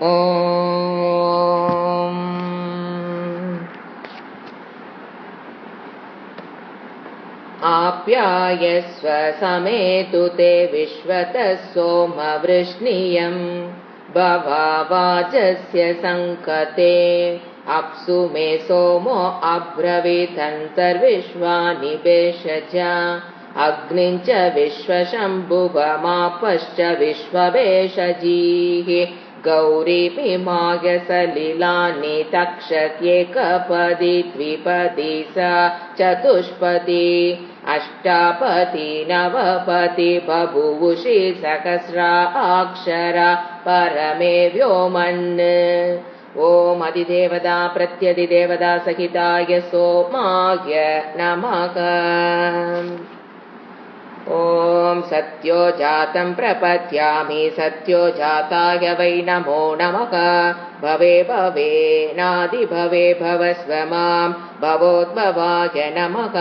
ॐ आप्यायस्व समेतु ते विश्वतः सोमवृष्णियं भवावाजस्य संकते अप्सु मे सोमो अब्रवीतन्तर्विश्वानि भेषजा अग्निं च विश्वशम्भुवमापश्च विश्वभेषजीः गौरीमिमाय सलिलानि तक्षत्येकपदी द्विपदी स चतुष्पदी अष्टापदी नवपदी बभूवुषि सहस्राक्षरा परमे व्योमन् ॐ अधिदेवता प्रत्यधिदेवता सहिताय सोमाय नमः। ॐ सत्यो जातं प्रपद्यामि सत्यो जाताय वै नमो नमः। भवे भवे नादि भवे भवस्व मां भवोद्भवाय नमः।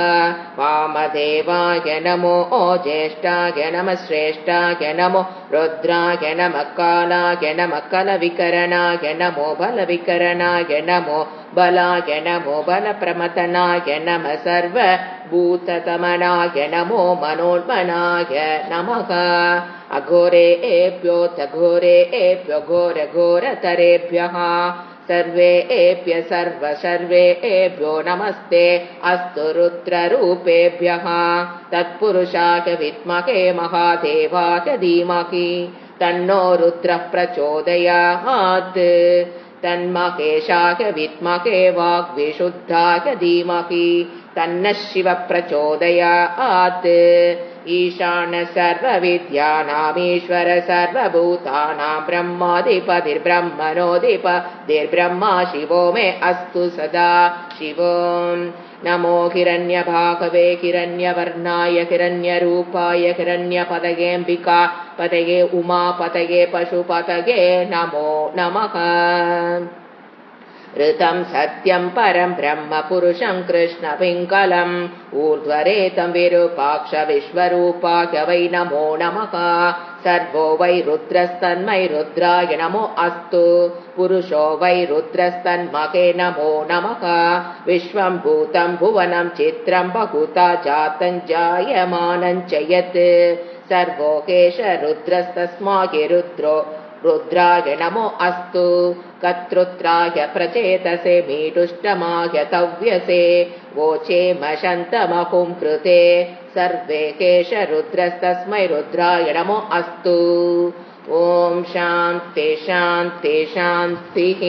वामदेवाय नमो ज्येष्ठाय नमः श्रेष्ठाय नमो रुद्राय नमः कालाय नमः कलविकरणाय नमो बलविकरणाय नमो बलाय नमो बलप्रमथनाय नमः सर्वभूततमनाय नमो मनोन्मनाय नमः। अघोरेभ्योऽथ घोरेभ्यो घोरघोरतरेभ्यः सर्वेभ्य सर्वेभ्यो नमस्ते अस्तु रुद्ररूपेभ्यः। तत्पुरुषाय विद्महे महादेवाय धीमहि तन्नो रुद्रः प्रचोदयात्। तन्महेशाय विद्महे वाग्विशुद्धाय धीमहि तन्नः शिवः प्रचोदयात्। ईशान सर्वविद्यानामीश्वर सर्वभूतानां ब्रह्माधिपतिर्ब्रह्मणोऽधिपतिर्ब्रह्मा शिवो मे अस्तु सदा शिवो। नमो हिरण्यभागवे हिरण्यवर्णाय हिरण्यरूपाय हिरण्यपतयेऽम्बिका पतये उमापतये पशुपतये नमो नमः। ऋतं सत्यं परं ब्रह्म पुरुषं कृष्णपिङ्गलम् ऊर्ध्वरेतं विरूपाक्ष विश्वरूपाय वै नमो नमः। सर्वो वै रुद्रस्तन्मै रुद्राय नमो अस्तु पुरुषो वै रुद्रस्तन्महे नमो नमः। विश्वं भूतं भुवनं चित्रं बहुता जातं जायमानं च यत् सर्वो केश रुद्रस्तस्माहि रुद्रो रुद्राय नमो अस्तु। कत्रुत्राय प्रचेतसे मीटुष्टमाय तव्यसे वोचे मशन्तमहुं कृते सर्वे केश रुद्रस्तस्मै रुद्राय नमो अस्तु। ॐ शान्ति शान्ति शान्तिः।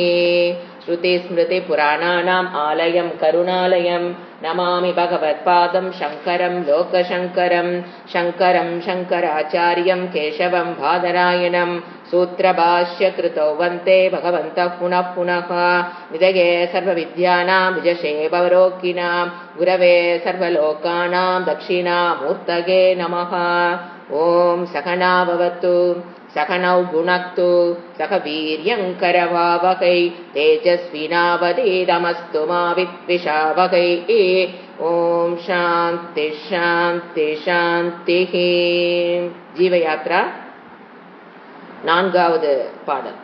श्रुतिस्मृतिपुराणानाम् आलयं करुणालयं नमामि भगवत्पादं शङ्करं लोकशङ्करं शङ्करं शङ्कराचार्यं केशवं बादरायणं सूत्रभाष्यकृतौ वन्दे भगवन्तः पुनः पुनः। निधये सर्वविद्यानां विजशे भवरोगिणां गुरवे सर्वलोकानां दक्षिणामूर्तये नमः। ॐ सहना भवतु सहनौ भुनक्तु सह वीर्यङ्करवावहै तेजस्विनावधीतमस्तु मा विद्विषावहै। ॐ शान्ति शान्ति शान्तिः। जीवयात्रा नाன்காவது பாடல்.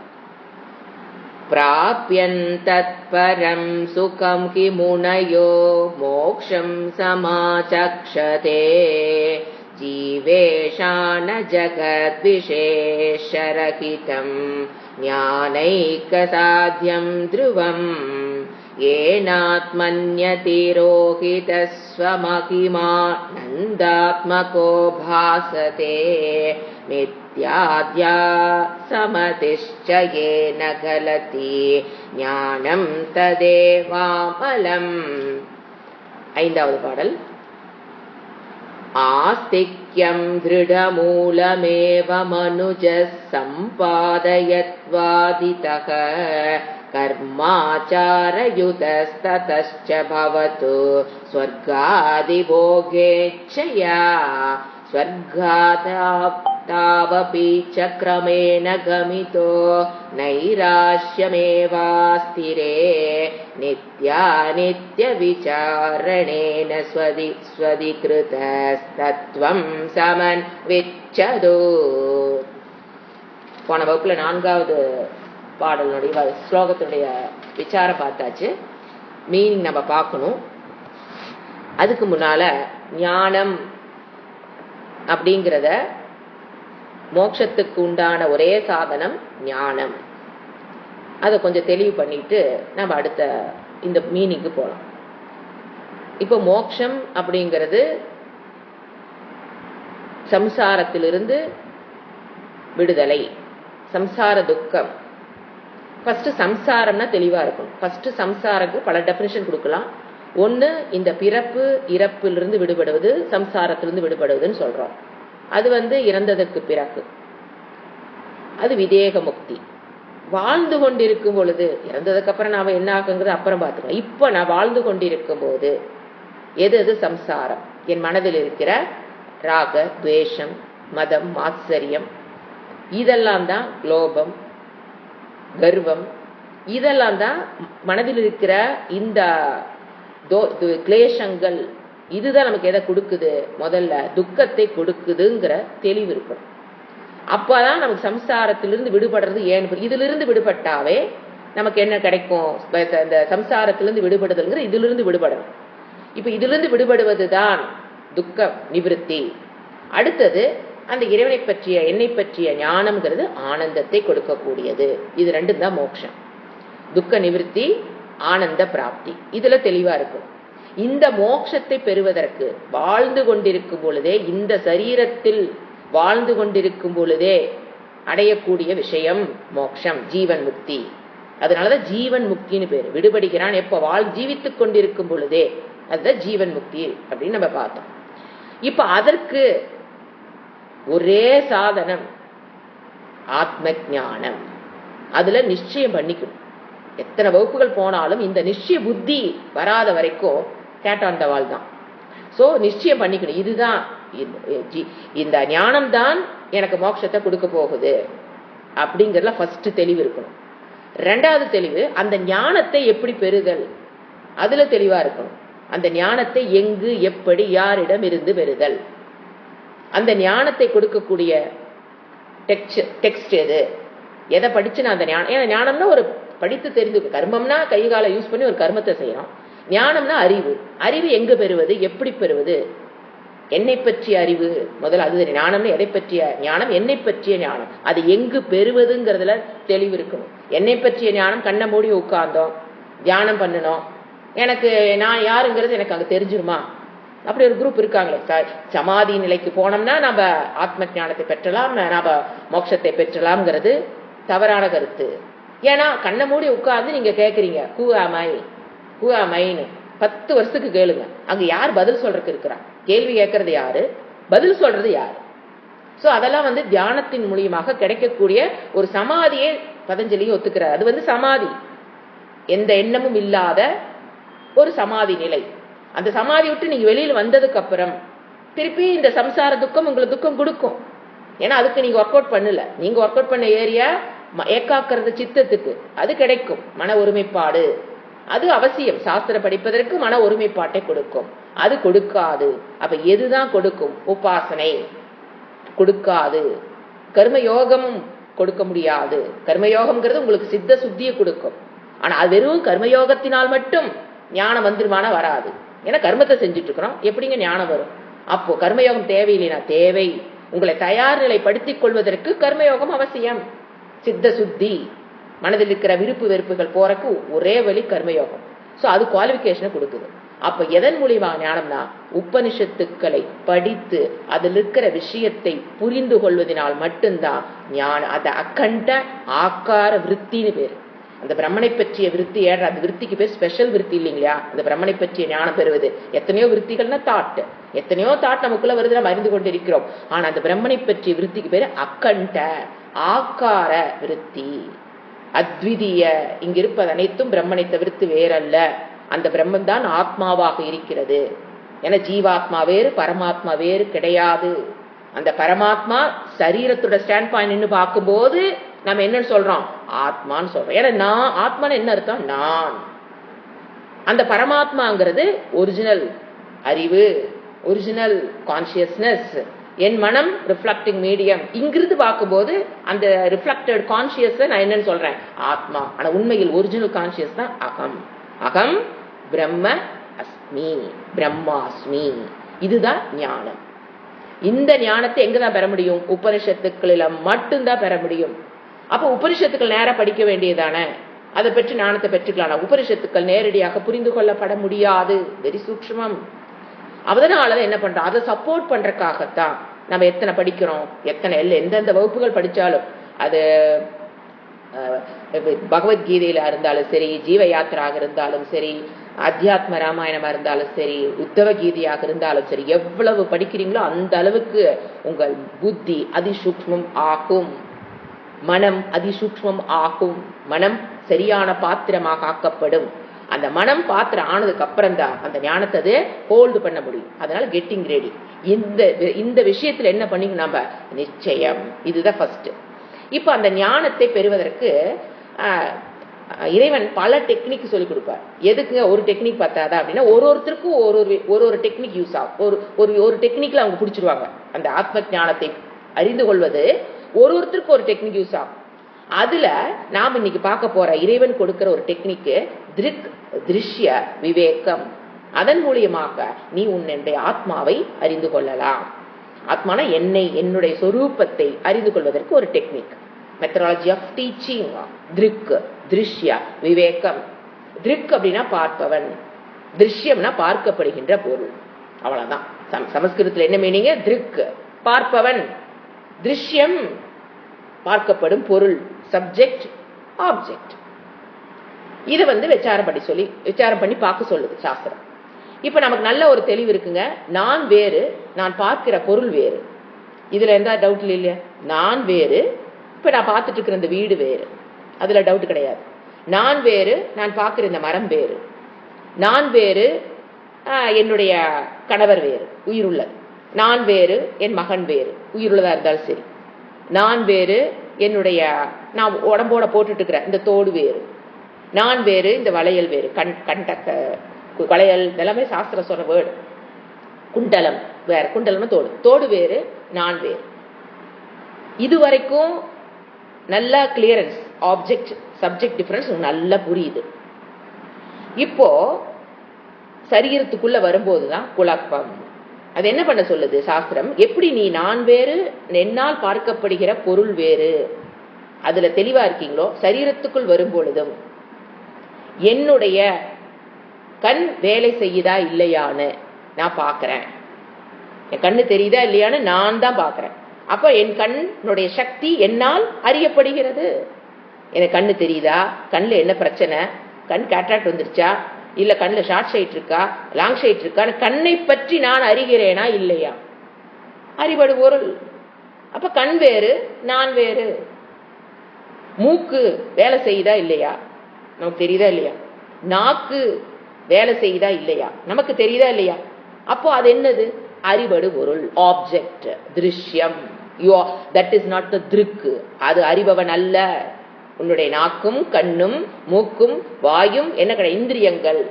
प्राप्यन्तत्परं सुखं हि मुनयो मोक्षं समाचक्षते जीवेशान जगद्विशेषरहितं ज्ञानैकसाध्यं ध्रुवं येनात्मन्यतिरोहितस्वमहिमानन्दात्मको भासते मिथ्याद्या समतिश्च येन गलति ज्ञानं तदेवामलम्. ஐந்தாவது பாடல். आस्तिक्यं दृढमूलमेव मनुजः सम्पादयत्वादितः कर्माचारयुतस्ततश्च भवतु स्वर्गादिभोगेच्छया स्वर्गादावपि च क्रमेण गमितो नैराश्यमेवास्तिरे नित्यानित्यविचारणेन स्वधिकृतस्तत्त्वं समन्विच्छतु. போன வகுப்புல நான்காவது பாடலுடைய ஸ்லோகத்தினுடைய விசாரம் பார்த்தாச்சு. மீனிங் நம்ம பார்க்கணும். அதுக்கு முன்னால ஞானம் அப்படிங்கிறத மோட்சத்துக்கு உண்டான ஒரே சாதனம் ஞானம். அதை கொஞ்சம் தெளிவு பண்ணிட்டு நம்ம அடுத்த இந்த மீனிங்கு போகலாம். இப்போ மோட்சம் அப்படிங்கிறது சம்சாரத்திலிருந்து விடுதலை, சம்சார துக்கம். ஃபர்ஸ்ட் சம்சாரம்னா தெளிவா இருக்கும். ஃபர்ஸ்ட் சம்சாரத்துக்கு பல டெஃபினிஷன் கொடுக்கலாம். ஒன்று, இந்த பிறப்பு இறப்பிலிருந்து விடுபடுவது, சம்சாரத்திலிருந்து விடுபடுவதுன்னு சொல்றோம். அது இறந்ததற்கு பிறகு, அது விதேக முக்தி. வாழ்ந்து கொண்டிருக்கும் பொழுது, இறந்ததுக்கு அப்புறம் நாம என்ன ஆகுங்கிறது அப்புறம் பார்த்துக்கலாம். இப்போ நான் வாழ்ந்து கொண்டிருக்கும் போது எது சம்சாரம்? என் மனதில் இருக்கிற ராக, துவேஷம், மதம், மாத்சரியம், இதெல்லாம் தான் லோபம், கர்வம். இதெல்லாம் தான் மனதில் இருக்கிற இந்த கிளேஷங்கள். இதுதான் நமக்கு எதை கொடுக்குது? முதல்ல துக்கத்தை கொடுக்குதுங்கிற தெளிவு இருக்கும். அப்பதான் நமக்கு சம்சாரத்திலிருந்து விடுபடுறது ஏன். இதிலிருந்து விடுபட்டாவே நமக்கு என்ன கிடைக்கும்? இந்த சம்சாரத்திலிருந்து விடுபடுதல்ங்கிற இதிலிருந்து விடுபடணும். இப்ப இதிலிருந்து விடுபடுவதுதான் துக்க நிவிருத்தி. அடுத்தது அந்த இறைவனை பற்றிய, என்னை பற்றிய ஞானம்ங்கிறது ஆனந்தத்தை கொடுக்கக்கூடியது. இது ரெண்டும் தான் மோட்சம். துக்க நிவிருத்தி, ஆனந்த பிராப்தி. இதுல தெளிவா இருக்கும். இந்த மோட்சத்தை பெறுவதற்கு வாழ்ந்து கொண்டிருக்கும் பொழுதே, இந்த சரீரத்தில் வாழ்ந்து கொண்டிருக்கும் பொழுதே அடையக்கூடிய விஷயம் மோட்சம், ஜீவன் முக்தி. அதனாலதான் ஜீவன் முக்தின்னு பேரு. விடுபடுகிறான் எப்ப? ஜீவித்துக் கொண்டிருக்கும் பொழுதே. அதுதான் ஜீவன் முக்தி அப்படின்னு நம்ம பார்த்தோம். இப்ப அதற்கு ஒரே சாதனம் ஆத்ம ஞானம். அதுல நிச்சயம் பண்ணிக்கணும். எத்தனை வகுப்புகள் போனாலும் இந்த நிச்சய புத்தி வராத வரைக்கும் கேட்டான் தவால் தான். சோ நிச்சயம் பண்ணிக்கணும். இதுதான் இந்த ஞானம் தான் எனக்கு மோட்சத்தை கொடுக்க போகுது அப்படிங்கறதுல ஃபர்ஸ்ட் தெளிவு இருக்கணும். ரெண்டாவது தெளிவு, அந்த ஞானத்தை எப்படி பெறுதல், அதுல தெளிவா இருக்கணும். அந்த ஞானத்தை எங்கு, எப்படி, யாரிடம் இருந்து பெறுதல், அந்த ஞானத்தை கொடுக்கக்கூடிய டெக்ஸ்ட் எது, எதை படிச்சு நான் அந்த ஞானம். ஏன்னா ஞானம்னா ஒரு படித்து தெரிந்து, கர்மம்னா கை காலை யூஸ் பண்ணி ஒரு கர்மத்தை செய்யறோம். ஞானம்னா அறிவு. அறிவு எங்க பெறுவது, எப்படி பெறுவது? என்னை பற்றிய அறிவு முதல்ல. அது ஞானம்னு எதை பற்றிய ஞானம்? என்னை பற்றிய ஞானம். அது எங்கு பெறுவதுங்கிறதுல தெளிவு இருக்கணும். என்னை பற்றிய ஞானம் கண்ணை மூடி உட்கார்ந்தோம், தியானம் பண்ணணும், எனக்கு நான் யாருங்கிறது எனக்கு அங்க தெரிஞ்சிருமா? அப்படி ஒரு குரூப் இருக்காங்களே. சமாதி நிலைக்கு போனோம்னா நம்ம ஆத்ம ஞானத்தை பெற்றலாம், நாம மோட்சத்தை பெற்றலாம்ங்கிறது தவறான கருத்து. ஏன்னா கண்ணை மூடி உட்கார்ந்து நீங்க கேட்கறீங்க ஹூ ஆம் ஐன்னு 10 வருஷத்துக்கு கேளுங்க. அங்க யார் பதில் சொல்றதுக்கு இருக்கிறா? கேள்வி கேட்கறது யாரு, பதில் சொல்றது யாரு? சோ அதெல்லாம் தியானத்தின் மூலியமாக கிடைக்கக்கூடிய ஒரு சமாதியை பதஞ்சலியும் ஒத்துக்கிறார். அது சமாதி, எந்த எண்ணமும் இல்லாத ஒரு சமாதி நிலை. அந்த சமாதி விட்டு நீங்க வெளியில வந்ததுக்கு அப்புறம் திருப்பி இந்த சம்சார துக்கம் உங்களுக்கு துக்கம் கொடுக்கும். ஏன்னா அதுக்கு நீங்க ஒர்க் அவுட் பண்ணல. நீங்க ஒர்க் அவுட் பண்ண ஏரியா ஏக்காக்கிறது சித்தத்துக்கு, அது கிடைக்கும். மன ஒருமைப்பாடு அது அவசியம். சாஸ்திரம் படிப்பதற்கு மன ஒருமைப்பாட்டை கொடுக்கும். அது கொடுக்காது. அப்ப எதுதான் கொடுக்கும்? உபாசனை கொடுக்காது. கர்மயோகமும் கொடுக்க முடியாது. கர்மயோகம்ங்கிறது உங்களுக்கு சித்த சுத்தியை கொடுக்கும். ஆனா அது வெறும் கர்மயோகத்தினால் மட்டும் ஞானம் வந்துருமானா வராது. ஏன்னா கர்மத்தை செஞ்சுட்டு இருக்கிறோம், எப்படிங்க ஞானம் வரும்? அப்போ கர்மயோகம் தேவையில்லைனா தேவை. உங்களை தயார் நிலைப்படுத்திக் கொள்வதற்கு கர்மயோகம் அவசியம். சித்த சுத்தி, மனதில் இருக்கிற விருப்பு வெறுப்புகள் போறக்கு ஒரே வழி கர்மயோகம். சோ அது குவாலிபிகேஷனை கொடுக்குது. அப்ப எதன் மூலியமா ஞானம்னா உபனிஷத்துக்களை படித்து அதில் இருக்கிற விஷயத்தை புரிந்து கொள்வதனால் மட்டும்தான் ஞானம். அது அக்கண்ட ஆக்கார விருத்தின்னு பேரு. அந்த பிரம்மனை பற்றிய விருத்தி ஏற, அந்த விருத்திக்கு பேர் ஸ்பெஷல் விருத்தி இல்லைங்களா? அந்த பிரம்மனை பற்றிய ஞானம் பெறுவது. எத்தனையோ விருத்திகள்னா தாட், எத்தனையோ தாட் நமக்குள்ள வருது, நம்ம அறிந்து கொண்டிருக்கிறோம். ஆனா அந்த பிரம்மனை பற்றிய விருத்திக்கு பேரு அக்கண்ட ஆக்கார விருத்தி. அத்விதீய, இங்க இருப்பது அனைத்தும் பிரம்மனை தவிர்த்து வேறல்ல. அந்த பிரம்மன் தான் ஆத்மாவாக இருக்கிறது. ஏன்னா ஜீவாத்மா வேறு, பரமாத்மா வேறு கிடையாது. அந்த பரமாத்மா சரீரத்தோட ஸ்டாண்ட் பாயிண்ட் பார்க்கும்போது நம்ம என்னன்னு சொல்றோம்? ஆத்மான்னு சொல்றோம். ஏன்னா நான் ஆத்மான்னு என்ன அர்த்தம்? நான். அந்த பரமாத்மாங்கிறது ஒரிஜினல் அறிவு, ஒரிஜினல் கான்சியஸ்னஸ், என் மனம் ரிஃப்ளெக்டிங் மீடியம். இங்கிருந்து பார்க்கும்போது அந்த ரிஃப்ளெக்டட் கான்சியஸ் நான் என்னன்னு சொல்றேன், ஆத்மா. ஆனா உண்மையில் ஒரிஜினல் கான்சியஸ் தான் அகம். அகம் பிரம்ம அஸ்மி, பிரம்மாஸ்மி. இதுதான் ஞானம். இந்த ஞானத்தை எங்கதான் பெற முடியும்? உபனிஷத்துக்களில மட்டும்தான் பெற முடியும். அப்ப உபனிஷத்துக்கள் நேர படிக்க வேண்டியதானே, அதை பெற்று ஞானத்தை பெற்றுக்கலாம். உபனிஷத்துக்கள் நேரடியாக புரிந்து கொள்ளப்பட முடியாது, வெரி சூக்ஷ்மம். அதனாலதான் என்ன பண்றோம், அதை சப்போர்ட் பண்றதுக்காகத்தான் நம்ம எத்தனை படிக்கிறோம், எத்தனை எந்தெந்த வகுப்புகள் படிச்சாலும், அது பகவத்கீதையில இருந்தாலும் சரி, ஜீவ யாத்திராக இருந்தாலும் சரி, அத்தியாத்ம ராமாயணமா இருந்தாலும் சரி, உத்தவ கீதையாக இருந்தாலும் சரி, எவ்வளவு படிக்கிறீங்களோ அந்த அளவுக்கு உங்கள் புத்தி அதிசூக்ஷ்மம் ஆகும், மனம் அதிசூக்ஷ்மம் ஆகும், மனம் சரியான பாத்திரமாக ஆக்கப்படும். அந்த மனம் பாத்திரம் ஆனதுக்கு அப்புறம் தான் அந்த ஞானத்தை அது ஹோல்டு பண்ண முடியும். அதனால கெட்டிங் ரெடி. இந்த விஷயத்துல என்ன பண்ணி நம்ம நிச்சயம், இதுதான் ஃபர்ஸ்ட். இப்ப அந்த ஞானத்தை பெறுவதற்கு இறைவன் பல டெக்னிக் சொல்லி கொடுப்பார். எதுக்கு ஒரு டெக்னிக் பார்த்தாதா அப்படின்னா, ஒருத்தருக்கும் ஒரு டெக்னிக் யூஸ் ஆகும். ஒரு டெக்னிக்ல அவங்க பிடிச்சிருவாங்க. அந்த ஆத்ம ஞானத்தை அறிந்து கொள்வது ஒருத்தருக்கும் ஒரு டெக்னிக் யூஸ் ஆகும். அதுல நாம் இன்னைக்கு பார்க்க போற இறைவன் கொடுக்கிற ஒரு டெக்னிக் திருக் திருஷ்ய விவேகம். அதன் மூலியமாக நீ உன்னுடைய ஆத்மாவை அறிந்து கொள்ளலாம். ஆத்மான என்னை, என்னுடைய சொரூபத்தை அறிந்து கொள்வதற்கு ஒரு டெக்னிக், மெத்தடாலஜி ஆஃப் டீச்சிங். திருக் திருஷ்ய விவேகம். திருக் அப்படின்னா பார்ப்பவன், திருஷ்யம்னா பார்க்கப்படுகின்ற பொருள். அவ்வளவுதான். சமஸ்கிருதத்துல என்ன மீனிங்? திருக் பார்ப்பவன், திருஷ்யம் பார்க்கப்படும் பொருள், சப்ஜெக்ட் ஆப்ஜெக்ட். இதை விசாரம் பண்ணி பார்க்க சொல்லுது சாஸ்திரம். இப்ப நமக்கு நல்ல ஒரு தெளிவு இருக்குங்க. நான் வேறு, நான் பார்க்கிற பொருள் வேறு. இதுல எந்த டவுட் இல்லையா? நான் வேறு, இப்ப நான் பார்த்துட்டு இருக்கிற இந்த வீடு வேறு, அதுல டவுட் கிடையாது. நான் வேறு, நான் பார்க்கிற இந்த மரம் வேறு. நான் வேறு, என்னுடைய கணவர் வேறு, உயிருள்ளது. நான் வேறு, என் மகன் வேறு, உயிருள்ளதா இருந்தாலும் சரி. நான் வேறு, என்னுடைய நான் உடம்போட போட்டுட்டு இருக்கிற இந்த தோடு வேறு. நான் வேறு, இந்த வளையல் வேறு. கண்டக்க வளையல் எல்லாமே சாஸ்திரம் சொல்ற வேர்டு. குண்டலம் வேற, குண்டலம்னா தோடு, தோடு வேறு, நான் வேறு. இதுவரைக்கும் நல்லா கிளியரன்ஸ், ஆப்ஜெக்ட் சப்ஜெக்ட் டிஃபரன்ஸ் நல்லா புரியுது. இப்போ சரீரத்துக்குள்ள வரும்போதுதான் குழப்பம். அது என்ன பண்ண சொல்லுது சாஸ்திரம்? எப்படி நீ நான் வேறு, என்னால் பார்க்கப்படுகிற பொருள் வேறு, அதுல தெளிவா இருக்கீங்களோ, சரீரத்துக்குள் வரும் பொழுதும் என்னுடைய கண் வேலை செய்யுதா இல்லையான்னு நான் பார்க்கிறேன். என் கண்ணு தெரியுதா இல்லையான்னு நான் தான் பார்க்கிறேன். அப்ப என் கண்ணுடைய சக்தி என்னால் அறியப்படுகிறது. எனக்கு கண்ணு தெரியுதா, கண்ணுல என்ன பிரச்சனை, கண் கேட்ராக்ட் வந்துருச்சா, இல்ல கண்ணுல ஷார்ட் சைட் இருக்கா, லாங் சைட் இருக்கா, கண்ணை பற்றி நான் அறிகிறேனா இல்லையா, அறிபடு பொருள். அப்ப கண் வேறு, நான் வேறு. மூக்கு வேலை செய்யுதா இல்லையா, நமக்கு தெரியுதா இல்லையா. நாக்கு வேலை செய்யுதா இல்லையா, நமக்கு தெரியுதா இல்லையா. அப்போ அது என்னது? அறிபடு பொருள், object, Drishyam. That is not the திருக்கு. அது அறிபவன் அல்ல. உன்னுடைய நாக்கும் கண்ணும் மூக்கும் வாயும் என்ன கிடையாது, இந்திரியங்கள்.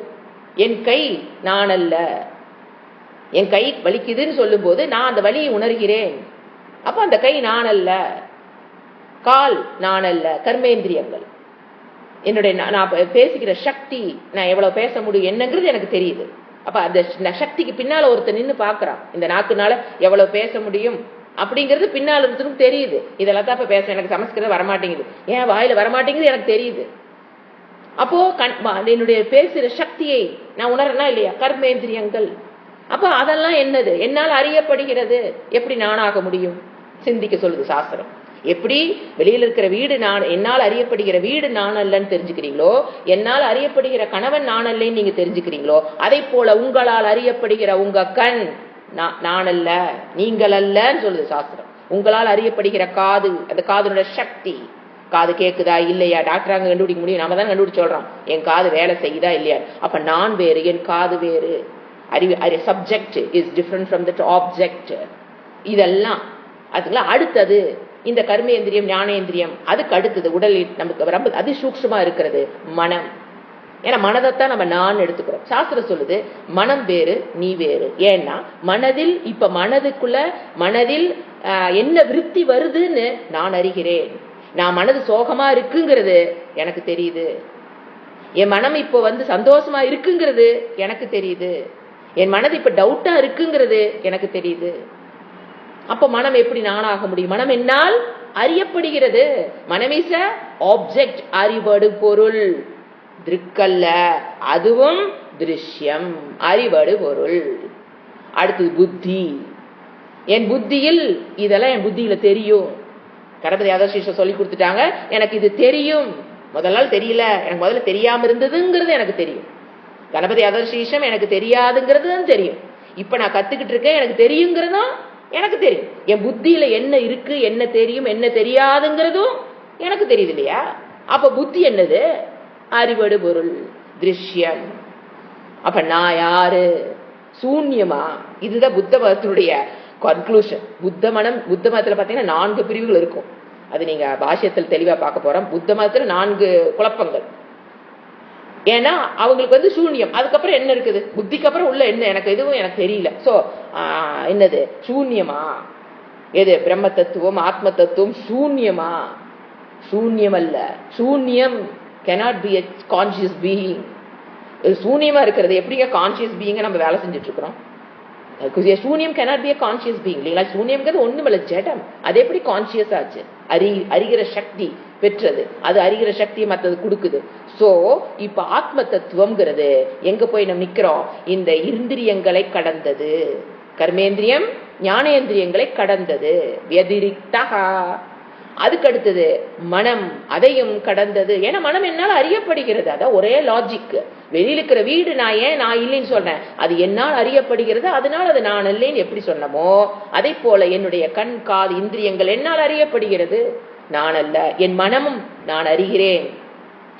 என் கை நான் அல்ல. என் கை வலிக்குதுன்னு சொல்லும் போது நான் அந்த வலியை உணர்கிறேன். அப்ப அந்த கை நான் அல்ல. கால் நான் அல்ல, கர்மேந்திரியங்கள். என்னுடைய நான் பேசுகிற சக்தி, நான் எவ்வளவு பேச முடியும் என்னங்கிறது எனக்கு தெரியுது. அப்ப அந்த சக்திக்கு பின்னால ஒருத்தர் நின்று பாக்குறான். இந்த நாக்குனால எவ்வளவு பேச முடியும் அப்படிங்கிறது பின்னால் ஒருத்தருக்கு தெரியுது. இதெல்லாம் தான் இப்ப பேச எனக்கு சமஸ்கிருதம் வரமாட்டேங்குது, ஏன் வாயில வரமாட்டேங்குது எனக்கு தெரியுது. அப்போ என்னுடைய பேசுகிற சக்தியை நான் உணரனா இல்லையா, கர்மேந்திரியங்கள். அப்ப அதெல்லாம் என்னது, என்னால் அறியப்படுகிறது. எப்படி நானாக முடியும்? சிந்திக்க சொல்லுது சாஸ்திரம். எப்படி வெளியில இருக்கிற வீடு நான், என்னால் அறியப்படுகிற வீடு நான் அல்லன்னு தெரிஞ்சுக்கிறீங்களோ, என்னால் அறியப்படுகிற கணவன் நான் அல்லன்னு நீங்க தெரிஞ்சுக்கிறீங்களோ, அதை போல உங்களால் அறியப்படுகிற உங்க கண் நான் அல்ல, நீங்கள் அல்லன்னு சொல்லுது சாஸ்திரம். உங்களால் அறியப்படுகிற காது, அந்த காதுனோட சக்தி, காது கேட்குதா இல்லையா, டாக்டர் அங்க கண்டுபிடிக்க முடியும், நம்ம தான் கண்டுபிடிச்சு சொல்றோம் என் காது வேலை செய்யுதா இல்லையா. அப்ப நான் வேறு, என் காது வேறு. Subject is different from that object. இதெல்லாம் அதுக்கெல்லாம் அடுத்தது இந்த கர்மேந்திரியம் ஞானேந்திரியம். அதுக்கு அடுத்தது உடலில் நமக்கு ரொம்ப அதிசூக்ஷமா இருக்கிறது மனம். ஏன்னா மனதைத்தான் நம்ம நான் எடுத்துக்கிறோம். சாஸ்திரம் சொல்லுது மனம் வேறு நீ வேறு. ஏன்னா மனதில் இப்ப மனதில் என்ன விருத்தி வருதுன்னு நான் அறிகிறேன். நான் மனது சோகமா இருக்குங்கிறது எனக்கு தெரியுது. என் மனம் இப்போ சந்தோஷமா இருக்குங்கிறது எனக்கு தெரியுது. என் மனது இப்ப டவுட்டா இருக்குங்கிறது எனக்கு தெரியுது. அப்ப மனம் எப்படி நானாக முடியும்? மனம் என்னால் அறியப்படுகிறது. மனம் இஸ் a ஆப்ஜெக்ட், அறிவடு பொருள். திருக்கல்ல, அதுவும் திருஷ்யம், அறிவடு பொருள். அடுத்தது புத்தி. என் புத்தியில் இதெல்லாம் என் புத்தியில தெரியும். கணபதி ஆதர்ஷ சொல்லி கொடுத்துட்டாங்க, எனக்கு இது தெரியும். முதல் நாள் தெரியல, எனக்கு முதல்ல தெரியாம இருந்ததுங்கிறது எனக்கு தெரியும். கணபதி ஆதர்ஷம் எனக்கு தெரியாதுங்கிறது தெரியும். இப்ப நான் கத்துக்கிட்டு இருக்கேன், எனக்கு தெரியுங்கிறதும் எனக்கு தெரியும். என் புத்தியில என்ன இருக்கு, என்ன தெரியும், என்ன தெரியாதுங்கிறதும் எனக்கு தெரியுது இல்லையா? அப்ப புத்தி என்னது? அறிவடு பொருள், திருஷ்யம். அப்ப நான் யாரு? சூன்யமா? இதுதான் புத்த மதத்தினுடைய கன்க்ளூஷன். புத்த மதத்துல பாத்தீங்கன்னா 4 பிரிவுகள் இருக்கும். அது நீங்க பாஷ்யத்தில் தெளிவா பார்க்க போறோம். புத்த மதத்துல 4 குழப்பங்கள். ஏன்னா அவங்களுக்கு சூன்யம். அதுக்கப்புறம் என்ன இருக்குது? புத்திக்கு அப்புறம் உள்ள என்ன? எனக்கு எதுவும் எனக்கு தெரியல. சோ என்னது? சூன்யமா? எது? பிரம்ம தத்துவம், ஆத்ம தத்துவம் சூன்யமா? சூன்யம் அல்ல. சூன்யம் cannot be a conscious being. சூன்யமா இருக்கிறது எப்படிங்க கான்சியஸ் பீயிங்க நம்ம வேலை செஞ்சுட்டு இருக்கிறோம்? சூன்யம் cannot be a conscious being இல்லைங்களா? சூன்யம்ங்கிறது ஒண்ணுமில்ல, ஜடம். அது எப்படி கான்சியஸ் ஆச்சு? அறிகிற சக்தி பெற்றது. அது அறிகிற சக்தியை மற்றது கொடுக்குது. சோ இப்ப ஆத்ம தத்துவம்ங்கிறது எங்க போய் நம்ம நிக்கிறோம்? இந்த இந்திரியங்களை கடந்தது. கர்மேந்திரியம் ஞானேந்திரியங்களை கடந்தது. வதிரிக்தஹ. அதுக்கு அடுத்தது மனம், அதையும் கடந்தது. ஏன்னா மனம் என்னால் அறியப்படுகிறது. அதான் ஒரே லாஜிக். வெளியில இருக்கிற வீடு நான் ஏன் நான் இல்லைன்னு சொல்றேன்? அது என்னால் அறியப்படுகிறது, அதனால அது நான் இல்லைன்னு எப்படி சொன்னமோ அதே போல என்னுடைய கண், காது, இந்திரியங்கள் என்னால் அறியப்படுகிறது. நான் அல்ல. என் மனமும் நான் அறிகிறேன்.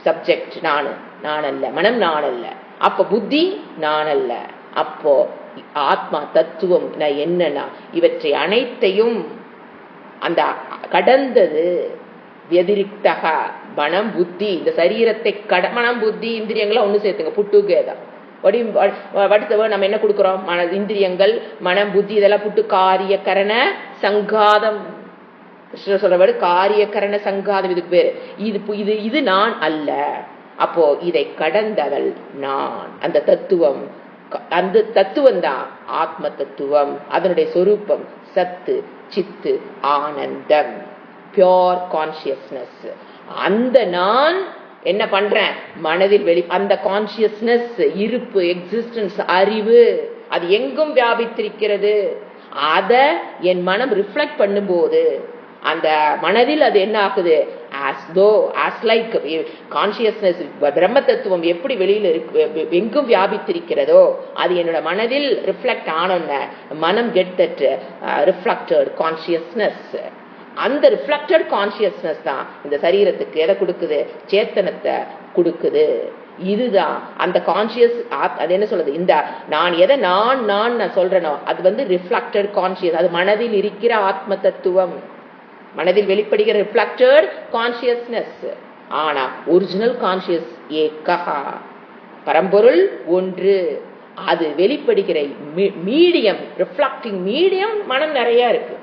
சப்ஜெக்ட் நான் அல்ல. மனம் நான் அல்ல. அப்ப புத்தி நான் அல்ல. அப்போ ஆத்மா தத்துவம் என்னன்னா இவற்றை அனைத்தையும் அந்த கடந்தது. வதிரிக்தஹ. மனம் புத்தி, இந்த சரீரத்தை மனம் புத்தி இந்திரியங்களை ஒண்ணு சேர்த்துங்க, புட்டுகேதான். நம்ம என்ன கொடுக்கிறோம்? இந்திரியங்கள், மனம், புத்தி இதெல்லாம் புட்டு காரிய கரண சங்காதம். கிருஷ்ணர் சொல்ற காரிய கரண சங்காதம். இதுக்கு பேரு இது நான் அல்ல. அப்போ இதை கடந்தவள் நான். அந்த தத்துவம் தான் ஆத்ம தத்துவம். அதனுடைய சொரூபம் சத்து, சித்து, ஆனந்தம், பியோர் கான்சியஸ்னஸ். அந்த நான் என்ன பண்றேன்? மனதில் அந்த கான்சியஸ்னஸ், இருப்பு, எக்ஸிஸ்டன்ஸ், அறிவு, அது எங்கும் வியாபித்திருக்கிறது. அத என் மனம் ரிஃப்ளெக்ட் பண்ணும்போது அந்த மனதில் அது என்ன ஆகுது? as like கான்சியஸ்னஸ், பிரம்ம தத்துவம் எப்படி வெளியில எங்கும் வியாபித்திருக்கிறதோ அது என்னோட மனதில் ரிஃப்ளெக்ட் ஆனோன்னு மனம் கெட் தட் ரிஃப்ளெக்டட் கான்சியஸ்னஸ். அந்த ரிஃப்ளெக்டட் கான்சியஸ்னஸ் தான் இந்த சரீரத்துக்கு எதை கொடுக்குது? சேத்தனத்தை கொடுக்குது. இதுதான் அந்த கான்சியஸ். அது என்ன சொல்லுது? இந்த நான் எதை நான் சொல்றேனோ அது ரிஃப்ளெக்டட் கான்சியஸ். அது மனதில் இருக்கிற ஆத்ம தத்துவம், மனதில் வெளிப்படுகிற ரிஃப்ளெக்டட் கான்சியஸ்னஸ். ஆனா ஒரிஜினல் கான்சியஸ் ஏகஹா, பரம்பொருள் ஒன்று. அது வெளிப்படுகிற மீடியம், ரிஃப்ளெக்டிங் மீடியம் மனம் நிறைய இருக்கு.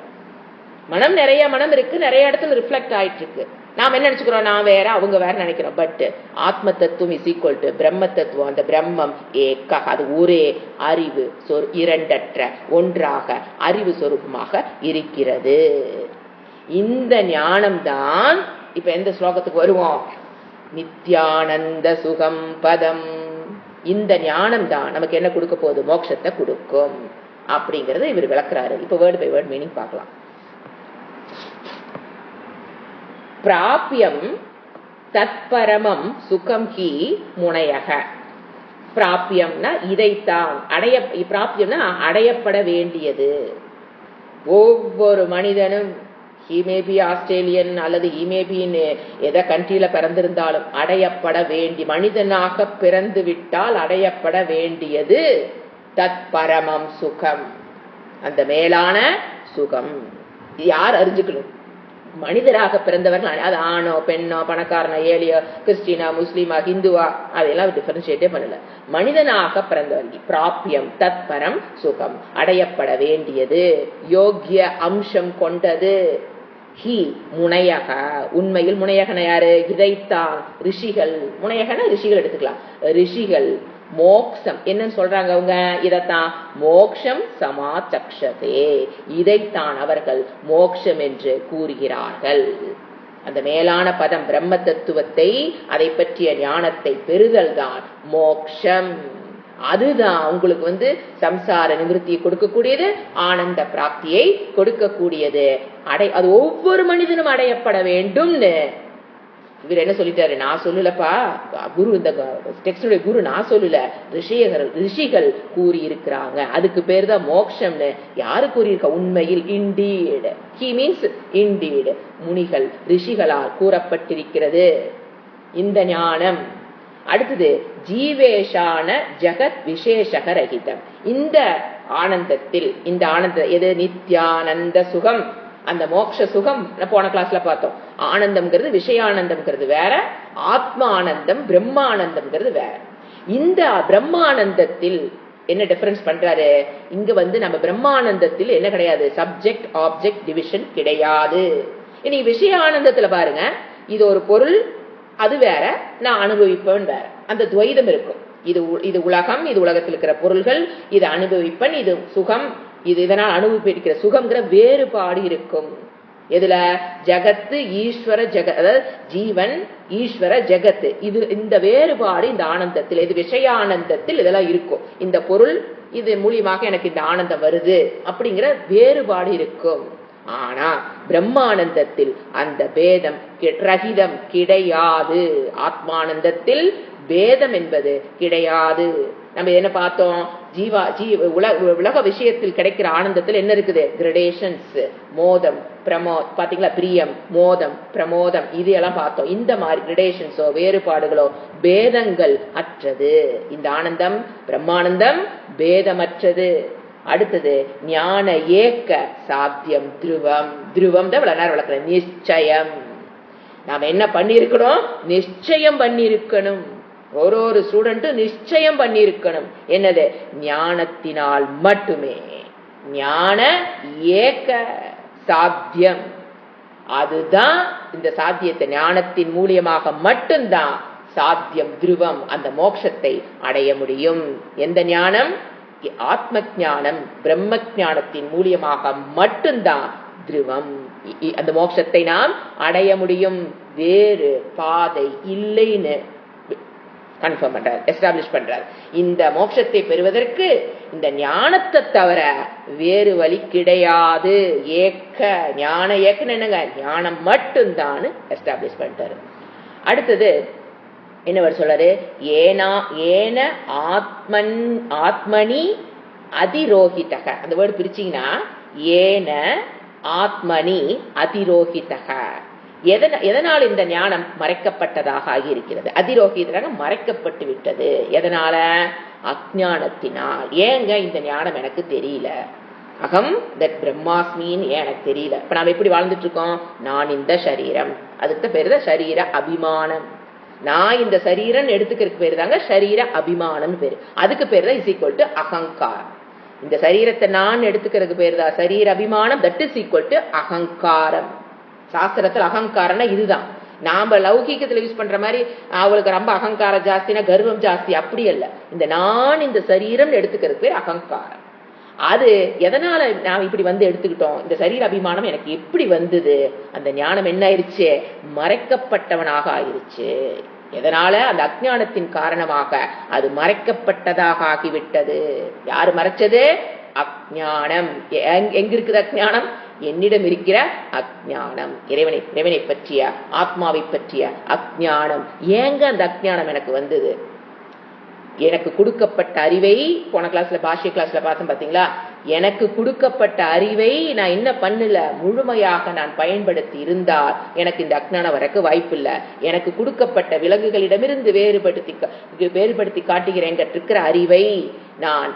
மனம் இருக்கு, நிறைய இடத்துல ரிஃப்ளெக்ட் ஆயிட்டு இருக்கு. நாம் என்ன நினைச்சுக்கிறோம்? நான் வேற, அவங்க வேற நினைக்கிறோம். பட் ஆத்ம தத்துவம் இஸ் ஈக்குவல் டு பிரம்ம தத்துவம். அந்த பிரம்மம் ஏக, அது ஒரே அறிவு, இரண்டற்ற ஒன்றாக அறிவு சொரூபமாக இருக்கிறது. இந்த ஞானம் தான் இப்ப எந்த ஸ்லோகத்துக்கு வருவோம்? நித்யானந்த சுகம் பதம். இந்த ஞானம் தான் நமக்கு என்ன கொடுக்க போகுது? மோட்சத்தை கொடுக்கும் அப்படிங்கறது இவர் விளக்குறாரு. இப்ப வேர்ட் பை வேர்ட் மீனிங் பார்க்கலாம். பிராபியம் தத்பரமம் சுகம் ஹி முனையக. பிராபியம்னா இதைத்தான் பிராபியம்னா அடையப்பட வேண்டியது. ஒவ்வொரு மனிதனும் he may be ஆஸ்திரேலியன் அல்லது he may be எதை கண்ட்ரியில பிறந்திருந்தாலும் அடையப்பட வேண்டி, மனிதனாக பிறந்து விட்டால் அடையப்பட வேண்டியது தத்பரமம் சுகம், அந்த மேலான சுகம். யார் அறிஞ்சுக்கணும்? மனிதராக பிறந்தவர்கள், அது ஆணோ பெண்ணோ பணக்காரனோ ஏழையோ கிறிஸ்டினா முஸ்லீமா ஹிந்துவா அதெல்லாம் டிஃபரன்ஷியேட்டே பண்ணல. மனிதனாக பிறந்தவர்கள் பிராபியம் தத்பரம் சுகம், அடையப்பட வேண்டியது, யோக்கிய அம்சம் கொண்டது. ஹி முனையக, உண்மையில் முனையகன யாரு? இதைத்தான் ரிஷிகள், முனையகன ரிஷிகள் எடுத்துக்கலாம். ரிஷிகள் மோக்ஷம் என்னன்னு சொல்றாங்க அவங்க? இதத்தான் மோக்ஷம் சமாச்சக்ஷதே, இதைத்தான் அவர்கள் மோக்ஷம் என்று கூறுகிறார்கள். அந்த மேலான பதம் பிரம்ம தத்துவத்தை, அதை பற்றிய ஞானத்தை பெறுதல் தான் மோக்ஷம். அதுதான் உங்களுக்கு சம்சார நிவர்த்தியை கொடுக்கக்கூடியது, ஆனந்த பிராப்தியை கொடுக்கக்கூடியது. அது ஒவ்வொரு மனிதனும் அடையப்பட வேண்டும்னு இவர் என்ன சொல்லிட்டாரு? நான் சொல்லலப்பா, குரு, இந்த டெக்ஸ்டுடைய குரு நான் சொல்லல, ரிஷிகள் கூறி இருக்கிறாங்க. அதுக்கு பேர் தான் மோக்ஷம்னு. யாரு கூறியிருக்க? உண்மையில் இண்டீட், ஹி மீன்ஸ் இண்டீட், முனிகள் ரிஷிகளால் கூறப்பட்டிருக்கிறது இந்த ஞானம். அடுத்தது ஜீவேஷான ஜகத் விசேஷக ரகிதம். இந்த ஆனந்தத்தில், இந்த ஆனந்த எது? நித்யானந்த சுகம், அந்த மோட்ச சுகம் போன கிளாஸ்ல பார்த்தோம். ஆனந்தம்ங்கிறது விஷயானந்தம்ங்கிறது வேற, ஆத்மானந்தம் பிரம்மானந்தம்ங்கிறது வேற. இந்த பிரம்மானந்தத்தில் என்ன டிஃபரன்ஸ் பண்றாரு இங்க? நம்ம பிரம்மானந்தத்தில் என்ன கிடையாது? சப்ஜெக்ட் ஆப்ஜெக்ட் டிவிஷன் கிடையாது. இனி விஷயானந்தத்துல பாருங்க, இது ஒரு பொருள், அது வேற, நான் அனுபவிப்பேன் வேற. அந்த துவைதம் இருக்கும். இது உலகம், இது உலகத்தில் இருக்கிற பொருள்கள், இது அனுபவிப்பன், இது சுகம், இது இதனால் அனுபவிப்பிருக்கிற சுகம்ங்கிற வேறுபாடு இருக்கும். எதுல? ஜகத்து ஈஸ்வர ஜெகத், அதாவது ஜீவன் ஈஸ்வர ஜெகத்து, இது இந்த வேறுபாடு இந்த ஆனந்தத்தில், இது விஷயானந்தத்தில் இதெல்லாம் இருக்கும். இந்த பொருள் இது மூலியமாக எனக்கு இந்த ஆனந்தம் வருது அப்படிங்கிற வேறுபாடு இருக்கும். ஆனா பிரம்மானந்தத்தில் அந்த பேதம் ரகிதம் கிடையாது. ஆத்மானந்தத்தில் பேதம் என்பது கிடையாது. நம்ம என்ன பார்த்தோம்? உலக விஷயத்தில் கிடைக்கிற ஆனந்தத்தில் என்ன இருக்குது? கிரடேஷன்ஸ், மோதம் பாத்தீங்களா? பிரியம், மோதம், பிரமோதம், இது எல்லாம் பார்த்தோம். இந்த மாதிரி கிரடேஷன்ஸோ வேறுபாடுகளோ பேதங்கள் அற்றது இந்த ஆனந்தம். பிரம்மானந்தம் பேதமற்றது. அடுத்தது ஞான ஏக்க சாத்தியம் துருவம். துருவம் தான் இவ்வளவு நேரம் வளர்க்கிற நிச்சயம். நாம என்ன பண்ணிருக்கணும்? நிச்சயம் பண்ணிருக்கணும். ஒரு ஸ்டூடெண்ட் நிச்சயம் பண்ணிருக்கணும். என்னது? ஞானத்தினால் மட்டுமே. ஞான ஏக்க சாத்தியம், அதுதான் இந்த சாத்தியத்தை ஞானத்தின் மூலியமாக மட்டும்தான் சாத்தியம் துருவம், அந்த மோட்சத்தை அடைய முடியும். எந்த ஞானம்? ஆத்ம ஞானம், பிரம்ம ஞானத்தின் மூலியமாக மட்டும்தான் துருவம், அந்த மோட்சத்தை நாம் அடைய முடியும். வேறு பாதை இல்லைன்னு கன்ஃபார்ம் பண்றார், எஸ்டாப்ளிஷ் பண்றார். இந்த மோட்சத்தை பெறுவதற்கு இந்த ஞானத்தை தவிர வேறு வழி கிடையாது. ஏக்க ஞான ஏக்கன்னு என்னங்க? ஞானம் மட்டும்தான் எஸ்டாப்ளிஷ் பண்ணிட்டாரு. அடுத்தது என்ன சொல்றாரு? ஏன ஆத்மனி அதிரோகிதக. அந்த வேர்டு பிரிச்சீங்கன்னா ஏன ஆத்மனி அதிரோகிதக. எதனால் இந்த ஞானம் மறைக்கப்பட்டதாக ஆகியிருக்கிறது? அதிரோகிதக மறைக்கப்பட்டு விட்டது. எதனால? அஞ்ஞானத்தினால். ஏங்க இந்த ஞானம் எனக்கு தெரியல? அகம் தட் பிரம்மாஸ்மின்னு ஏன் எனக்கு தெரியல? இப்ப நாம எப்படி வாழ்ந்துட்டு இருக்கோம்? நான் இந்த சரீரம், அதுக்கு பேரு தான் சரீர அபிமானம். நான் இந்த சரீரம் எடுத்துக்கிறதுக்கு பேரு தாங்க சரீர அபிமானம் பேரு. அதுக்கு பேரு தான் இஸ் ஈக்குவல் டு அகங்காரம். இந்த சரீரத்தை நான் எடுத்துக்கிறதுக்கு பேரு தான் சரீர அபிமானம், தட் இஸ் ஈக்குவல் டு அகங்காரம். சாஸ்திரத்துல அகங்காரம்னா இதுதான். நாம லௌகீகத்துல யூஸ் பண்ற மாதிரி அவளுக்கு ரொம்ப அகங்காரம் ஜாஸ்தினா கர்வம் ஜாஸ்தி, அப்படி அல்ல. இந்த நான் இந்த சரீரம் எடுத்துக்கிறதுக்கு பேர் அகங்காரம். அது எதனால நாம் இப்படி எடுத்துக்கிட்டோம்? இந்த சரீர அபிமானம் எனக்கு எப்படி வந்தது? அந்த ஞானம் என்ன ஆயிருச்சு? மறைக்கப்பட்டவனாக ஆயிருச்சு. எதனால? அந்த அஞ்ஞானத்தின் காரணமாக அது மறைக்கப்பட்டதாக ஆகிவிட்டது. யாரு மறைச்சது? அஞ்ஞானம். எங்க இருக்குது அஞ்ஞானம்? என்னிடம் இருக்கிற அஞ்ஞானம். இறைவனை பற்றிய, ஆத்மாவை பற்றிய அஞ்ஞானம். ஏங்க அந்த அஞ்ஞானம் எனக்கு வந்தது? எனக்கு கொடுக்கப்பட்ட அறிவை போன கிளாஸ்ல பாஷ்ய கிளாஸ்ல பார்த்தோம் பாத்தீங்களா? எனக்கு கொடுக்கப்பட்ட அறிவை நான் என்ன பண்ணல, முழுமையாக நான் பயன்படுத்தி இருந்தால் எனக்கு இந்த அஞ்ஞானம் வரக்கு வாய்ப்பு இல்லை. எனக்கு கொடுக்கப்பட்ட விலங்குகளிடமிருந்து வேறுபடுத்தி காட்டுகிறேன் இருக்கிற அறிவை நான்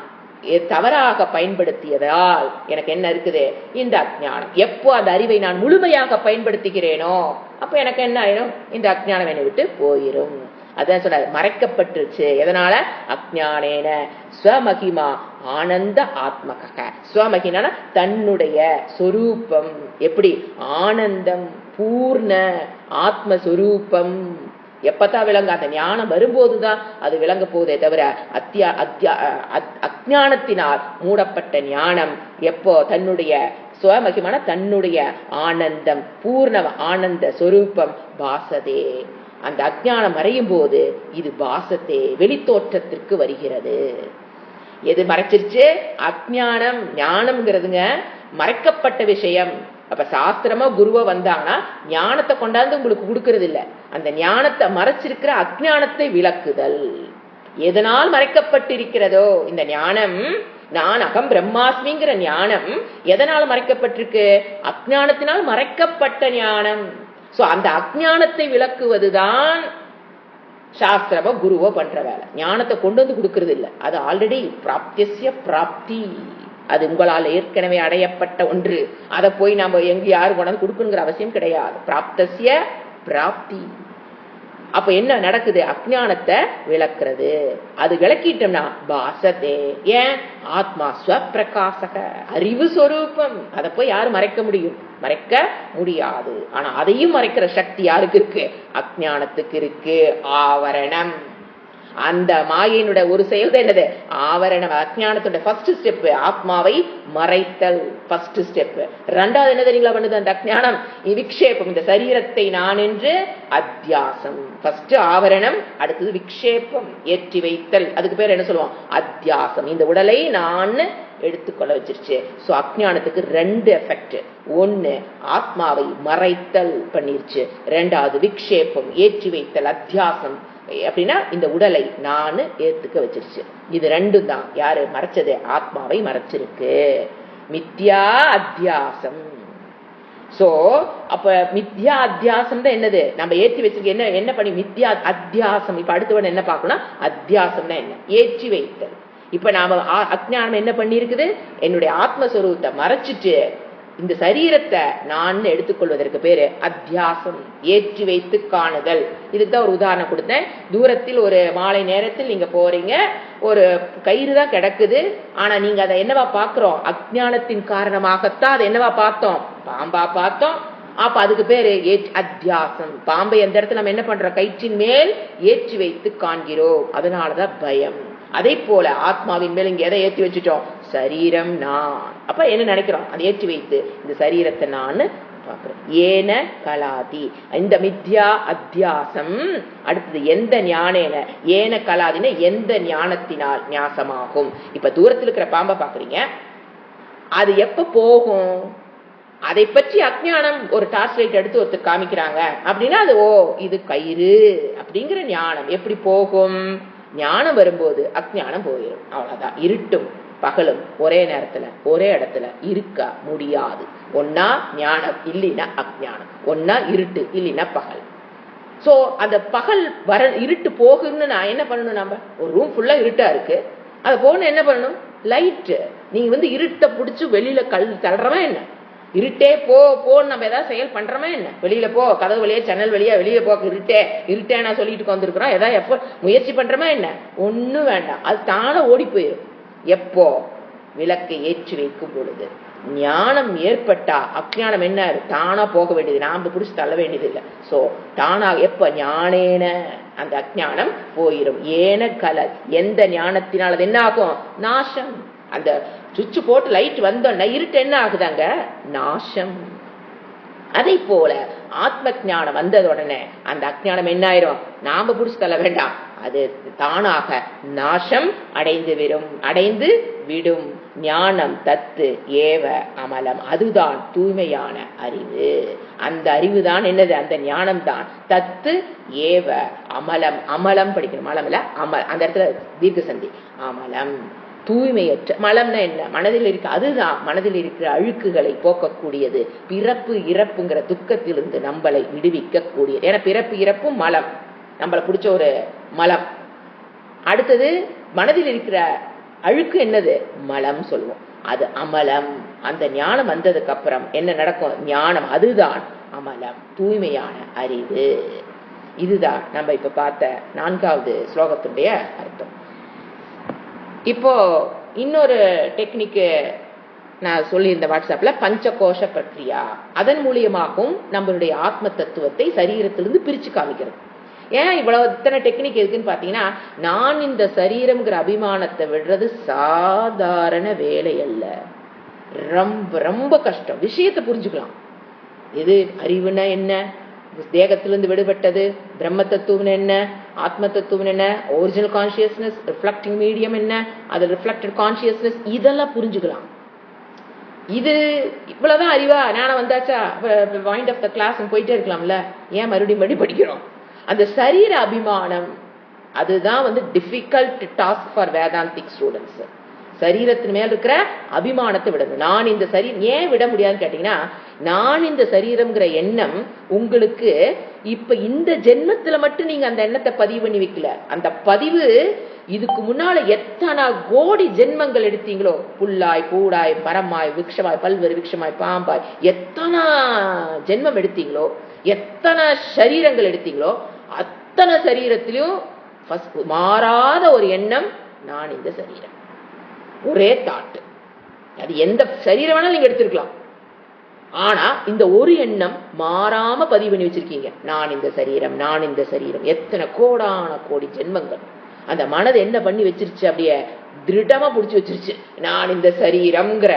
தவறாக பயன்படுத்தியதால் எனக்கு என்ன இருக்குது? இந்த அஜ்ஞானம். எப்போ அந்த அறிவை நான் முழுமையாக பயன்படுத்துகிறேனோ அப்ப எனக்கு என்ன ஆயிரும்? இந்த அஜ்ஞானம் என்னை விட்டு போயிரும். அதான் சொல்ற, மறைக்கப்பட்டுருச்சு. எதனால? அஜ்ஞானேன ஸ்வமகிமா ஆனந்த ஆத்மக. ஸ்வமகினா தன்னுடைய சொரூபம். எப்படி? ஆனந்தம், பூர்ண ஆத்மஸ்வரூபம். எப்பதான் விளங்க? அந்த ஞானம் வரும்போதுதான் அது விளங்க போதே தவிர அஜ்ஞானத்தினால் மூடப்பட்ட ஞானம் எப்போ தன்னுடைய ஸ்வமகிமான தன்னுடைய ஆனந்தம், பூர்ண ஆனந்த சொரூபம் பாசதே. அந்த அஜ்ஞானம் மறையும் போது இது பாசத்தே, வெளித்தோற்றத்திற்கு வருகிறது. எது மறைச்சிருச்சு? அஜ்ஞானம். ஞானம்ங்கிறதுங்க மறைக்கப்பட்ட விஷயம். அப்ப சாஸ்திரமா குருவா வந்தாங்கன்னா ஞானத்தை கொண்டாந்து உங்களுக்கு கொடுக்கறது இல்ல, அந்த ஞானத்தை மறைச்சிருக்கிற அஜ்ஞானத்தை விளக்குதல். எதனால் மறைக்கப்பட்டிருக்கிறதோ இந்த ஞானம், நான் அகம் பிரம்மாஸ்மிங்கிற ஞானம் எதனால் மறைக்கப்பட்டிருக்கு? அஜ்ஞானத்தினால் மறைக்கப்பட்ட ஞானம். சோ அந்த அஜ்ஞானத்தை விளக்குவதுதான் சாஸ்திரமோ குருவோ பண்ற வேலை. ஞானத்தை கொண்டு வந்து கொடுக்கறது இல்ல, அது ஆல்ரெடி பிராப்திய பிராப்தி. அது உங்களால் ஏற்கனவே அடையப்பட்ட ஒன்று. அதை போய் நாம எங்க யாரு கொண்டாந்து கொடுக்கணுங்கிற அவசியம் கிடையாது. பிராப்திய பிராப்தி. அப்ப என்ன நடக்குது? அஜ்ஞானத்தை விளக்குறது. அது விளக்கிட்டோம்னா பாசத்தே. ஏன்? ஆத்மா ஸ்வப்பிரகாசக, அறிவு சொரூபம். அதை போய் யாரு மறைக்க முடியும்? மறைக்க முடியாது. ஆனா அதையும் மறைக்கிற சக்தி யாருக்கு இருக்கு? அஜ்ஞானத்துக்கு இருக்கு. ஆவரணம். அந்த மாயினுடைய ஒரு செயல் தான் என்னது? ஆவரணம். அஜ்ஞானத்தோட ஃபர்ஸ்ட் ஸ்டெப் ஆத்மாவை மறைத்தல். First step. ரெண்டாவது என்ன தெரியுங்களா பண்ணுது அந்த அஜ்ஞானம்? விக்ஷேபம். இந்த சரீரத்தை நான் என்று அத்தியாசம். ஃபர்ஸ்ட் ஆவரணம், அடுத்தது விக்ஷேபம், ஏற்றி வைத்தல். அதுக்கு பேர் என்ன சொல்லுவோம்? அத்தியாசம். இந்த உடலை நான் எடுத்துக்கொள்ள வச்சிருச்சு. சோ அஜ்ஞானத்துக்கு ரெண்டு எஃபெக்ட். ஒன்னு ஆத்மாவை மறைத்தல் பண்ணிருச்சு, ரெண்டாவது விக்ஷேபம் ஏற்றி வைத்தல், அத்தியாசம் அப்படின்னா இந்த உடலை நான் ஏத்துக்க வச்சிருச்சு. இது ரெண்டும் தான் யாரு மறைச்சது? ஆத்மாவை மறைச்சிருக்கு. மித்யா அத்தியாசம். சோ அப்ப மித்யா அத்தியாசம் தான் என்னது? நம்ம ஏற்றி வச்சிருக்க என்ன என்ன பண்ணி? மித்யா அத்தியாசம். இப்ப அடுத்தவன் என்ன பார்க்கணும்? அத்தியாசம்னா என்ன? ஏற்றி வைத்தல். இப்ப நாம அஜ்ஞானம் என்ன பண்ணி இருக்குது? என்னுடைய ஆத்மஸ்வரூபத்தை மறைச்சிட்டு இந்த சரீரத்தை நான் எடுத்துக்கொள்வதற்கு பேரு அத்தியாசம், ஏற்றி வைத்து காணுதல். இதுக்குதான் ஒரு உதாரணம் கொடுத்தேன். தூரத்தில் ஒரு மாலை நேரத்தில் நீங்க போறீங்க, ஒரு கயிறு தான் கிடக்குது. ஆனா நீங்க அதை என்னவா பாக்குறோம்? அஜ்ஞானத்தின் காரணமாகத்தான் அதை என்னவா பார்த்தோம்? பாம்பா பார்த்தோம். அப்ப அதுக்கு பேரு அத்தியாசம். பாம்பை எந்த இடத்துல நம்ம என்ன பண்றோம்? கயிற்றின் மேல் ஏற்றி வைத்து காண்கிறோம். அதனாலதான் பயம். அதே போல ஆத்மாவின் மேல் இங்க எதை ஏற்றி வச்சுட்டோம்? சரீரம் நான். அப்ப என்ன நினைக்கிறோம்? அதை ஏற்றி வைத்து இந்த சரீரத்தை நான் பாக்குறோம். ஏன கலாதி. இந்த மித்யா அத்தியாசம். அடுத்தது எந்த ஞானேன? ஏன கலாதின எந்த ஞானத்தினால் ஞாசமாகும். இப்ப தூரத்தில் இருக்கிற பாம்பை பாக்குறீங்க, அது எப்ப போகும்? அதை பற்றி அஜ்ஞானம் ஒரு டார்ச் லைட் எடுத்து ஒருத்தர் காமிக்கிறாங்க அப்படின்னா அது ஓ இது கயிறு அப்படிங்கிற ஞானம். எப்படி போகும்? ஞானம் வரும்போது அஜ்ஞானம் போயிடும். அவ்வளவுதான். இருட்டும் பகலும் ஒரே நேரத்துல ஒரே இடத்துல இருக்க முடியாது. ஒன்னா ஞானம், இல்லைன்னா அஜ்ஞானம். ஒன்னா இருட்டு, இல்லைன்னா பகல். சோ அந்த பகல் வர இருட்டு போகுன்னு நான் என்ன பண்ணணும்? நம்ம ஒரு ரூம் ஃபுல்லா இருட்டா இருக்கு, அதை போகணும் என்ன பண்ணணும்? லைட். நீங்க இருட்டை பிடிச்சி வெளியில தள்ளுறவன் என்ன? இருட்டே போன்னு நம்ம ஏதாவது செயல் பண்றோமா என்ன? வெளியில போ, கதவு வழியா ஜன்னல் வழியா வெளியில போ, இருட்டே நான் சொல்லிட்டு வந்துருக்கிறோம். ஏதாவது எப்போ முயற்சி பண்றோமா என்ன? ஒண்ணும் வேண்டாம், அது தானே ஓடி போயிடும். எப்போ? விளக்கை ஏற்றி வைக்கும் பொழுது. ஞானம் ஏற்பட்டா அஜ்ஞானம் என்ன? தானா போக வேண்டியது, நாம பிடிச்சி தள்ள வேண்டியது இல்லை. சோ தானா எப்ப? ஞானேன அந்த அஜ்ஞானம் போயிடும். ஏன கல எந்த ஞானத்தினால் அது என்ன ஆகும்? நாசம். அந்த சுவிட்ச் போட்டு லைட் வந்தோன்னா இருட்டு என்ன ஆகுதாங்க? நாசம். அதை போல ஆத்ம ஞானம் வந்தது உடனே அந்த அஜ்ஞானம் என்ன ஆயிரும்? நாம புடிச்சு தள்ள வேண்டாம், அது தானாக நாசம் அடைந்து விடும். ஞானம் தத்து ஏவ அமலம். அதுதான் தூய்மையான அறிவு. அந்த அறிவு தான் என்னது? அந்த ஞானம் தான் தத்து ஏவ அமலம். அமலம் படிக்கணும், மலம் இல்ல அமல். அந்த இடத்துல தீர்க்க சந்தி. அமலம் தூய்மையற்ற. மலம்னா என்ன? மனதில் இருக்க, அதுதான் மனதில் இருக்கிற அழுக்குகளை போக்கக்கூடியது. பிறப்பு இறப்புங்கிற துக்கத்திலிருந்து நம்மளை விடுவிக்க கூடியது. ஏன்னா பிறப்பு இறப்பும் மலம், நம்மளை பிடிச்ச ஒரு மலம். அடுத்தது மனதில் இருக்கிற அழுக்கு என்னது? மலம் சொல்லுவோம். அது அமலம். அந்த ஞானம் வந்ததுக்கு அப்புறம் என்ன நடக்கும்? ஞானம், அதுதான் அமலம், தூய்மையான அறிவு. இதுதான் நம்ம இப்ப பார்த்த 4வது ஸ்லோகத்துடைய அர்த்தம். இப்போ இன்னொரு டெக்னிக்கு நான் சொல்லியிருந்த வாட்ஸ்அப்ல, பஞ்சகோஷ பிரக்ரியா. அதன் மூலியமாகவும் நம்மளுடைய ஆத்ம தத்துவத்தை சரீரத்திலிருந்து பிரிச்சு காமிக்கிறது. ஏன் இவ்வளவு இத்தனை டெக்னிக் இருக்குன்னு பாத்தீங்கன்னா, நான் இந்த சரீரம்ங்கிற அபிமானத்தை விடுறது சாதாரண வேலை அல்ல. ரொம்ப ரொம்ப கஷ்டம். விஷயத்தை புரிஞ்சுக்கலாம். இது அறிவுனா என்ன, தேகத்திலிருந்து விடுபட்டது, பிரம்ம தத்துவம் என்ன, ஆத்ம தத்துவம் என்ன, ஒரிஜினல் கான்சியஸ்னஸ், ரிஃப்ளெக்டிங் மீடியம் என்ன, அது ரிஃப்ளெக்டட் கான்சியஸ்னஸ், இதெல்லாம் புரிஞ்சுக்கலாம். இது இவ்வளவுதான் அறிவா, ஞானம் வந்தாச்சா, பாயிண்ட் ஆஃப் த கிளாஸ் போயிட்டே இருக்கலாம்ல. ஏன் மறுபடியும் படிக்கிறோம்? அந்த சரீர அபிமானம், அதுதான் difficult task for Vedantic students. சரீரத்தின் மேல் இருக்கிற அபிமானத்தை விடணும். நான் இந்த சரீரம் ஏன் விட முடியாதுன்னு கேட்டீங்கன்னா, நான் இந்த சரீரம்ங்கிற எண்ணம் உங்களுக்கு இப்ப இந்த ஜென்மத்துல மட்டும் நீங்க அந்த எண்ணத்தை பதிவு பண்ணி வைக்கல. அந்த பதிவு இதுக்கு முன்னால எத்தனை கோடி ஜென்மங்கள் எடுத்தீங்களோ, புல்லாய், பூடாய், மரமாய், விக்ஷமாய், பல்வேறு விக்ஷமாய், பாம்பாய், எத்தனை ஜென்மம் எடுத்தீங்களோ, எத்தனை சரீரங்கள் எடுத்தீங்களோ, அத்தனை சரீரத்திலையும் மாறாத ஒரு எண்ணம், நான் இந்த சரீரம். ஒரே தாட்டு. அது எந்த சரீரம் வேணாலும் நீங்க எடுத்திருக்கலாம். ஆனா இந்த ஒரு எண்ணம் மாறாம பதிவு பண்ணி வச்சிருக்கீங்க. நான் இந்த சரீரம், நான் இந்த சரீரம். எத்தனை கோடான கோடி ஜென்மங்கள் அந்த மனதை என்ன பண்ணி வச்சிருச்சு? அப்படியே திருடமா புடிச்சு வச்சிருச்சு, நான் இந்த சரீரம்ங்கிற.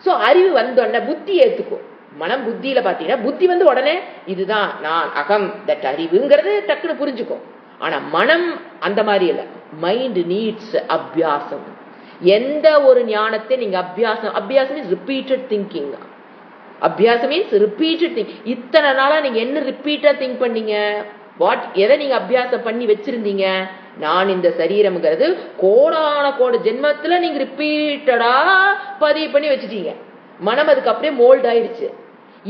சோ அறிவு வந்தோடனே புத்தி ஏத்துக்கும். மனம் புத்தியில பாத்தீங்கன்னா, புத்தி உடனே இதுதான் நான், அகம், தட் அறிவுங்கிறது டக்குன்னு புரிஞ்சுக்கும். ஆனா மனம் அந்த மாதிரி இல்ல. மைண்ட் நீட்ஸ் அபியாசம். எந்த ஒரு ஞானத்தை நீங்க அபியாசம் மீன்ஸ் ரிப்பீட்டட் திங்கிங். அபியாசம் மீன்ஸ் ரிப்பீட்டட் திங்க். இத்தனை நாளா நீங்க என்ன ரிப்பீட்டா திங்க் பண்ணீங்க? எதை நீங்க அபியாசம் பண்ணி வச்சிருந்தீங்க? நான் இந்த சரீரம்ங்கிறது கோடான கோடி ஜென்மத்துல நீங்க ரிப்பீட்டடா பதிவு பண்ணி வச்சுட்டீங்க. மனம் அதுக்கு அப்படியே மோல்ட் ஆயிடுச்சு.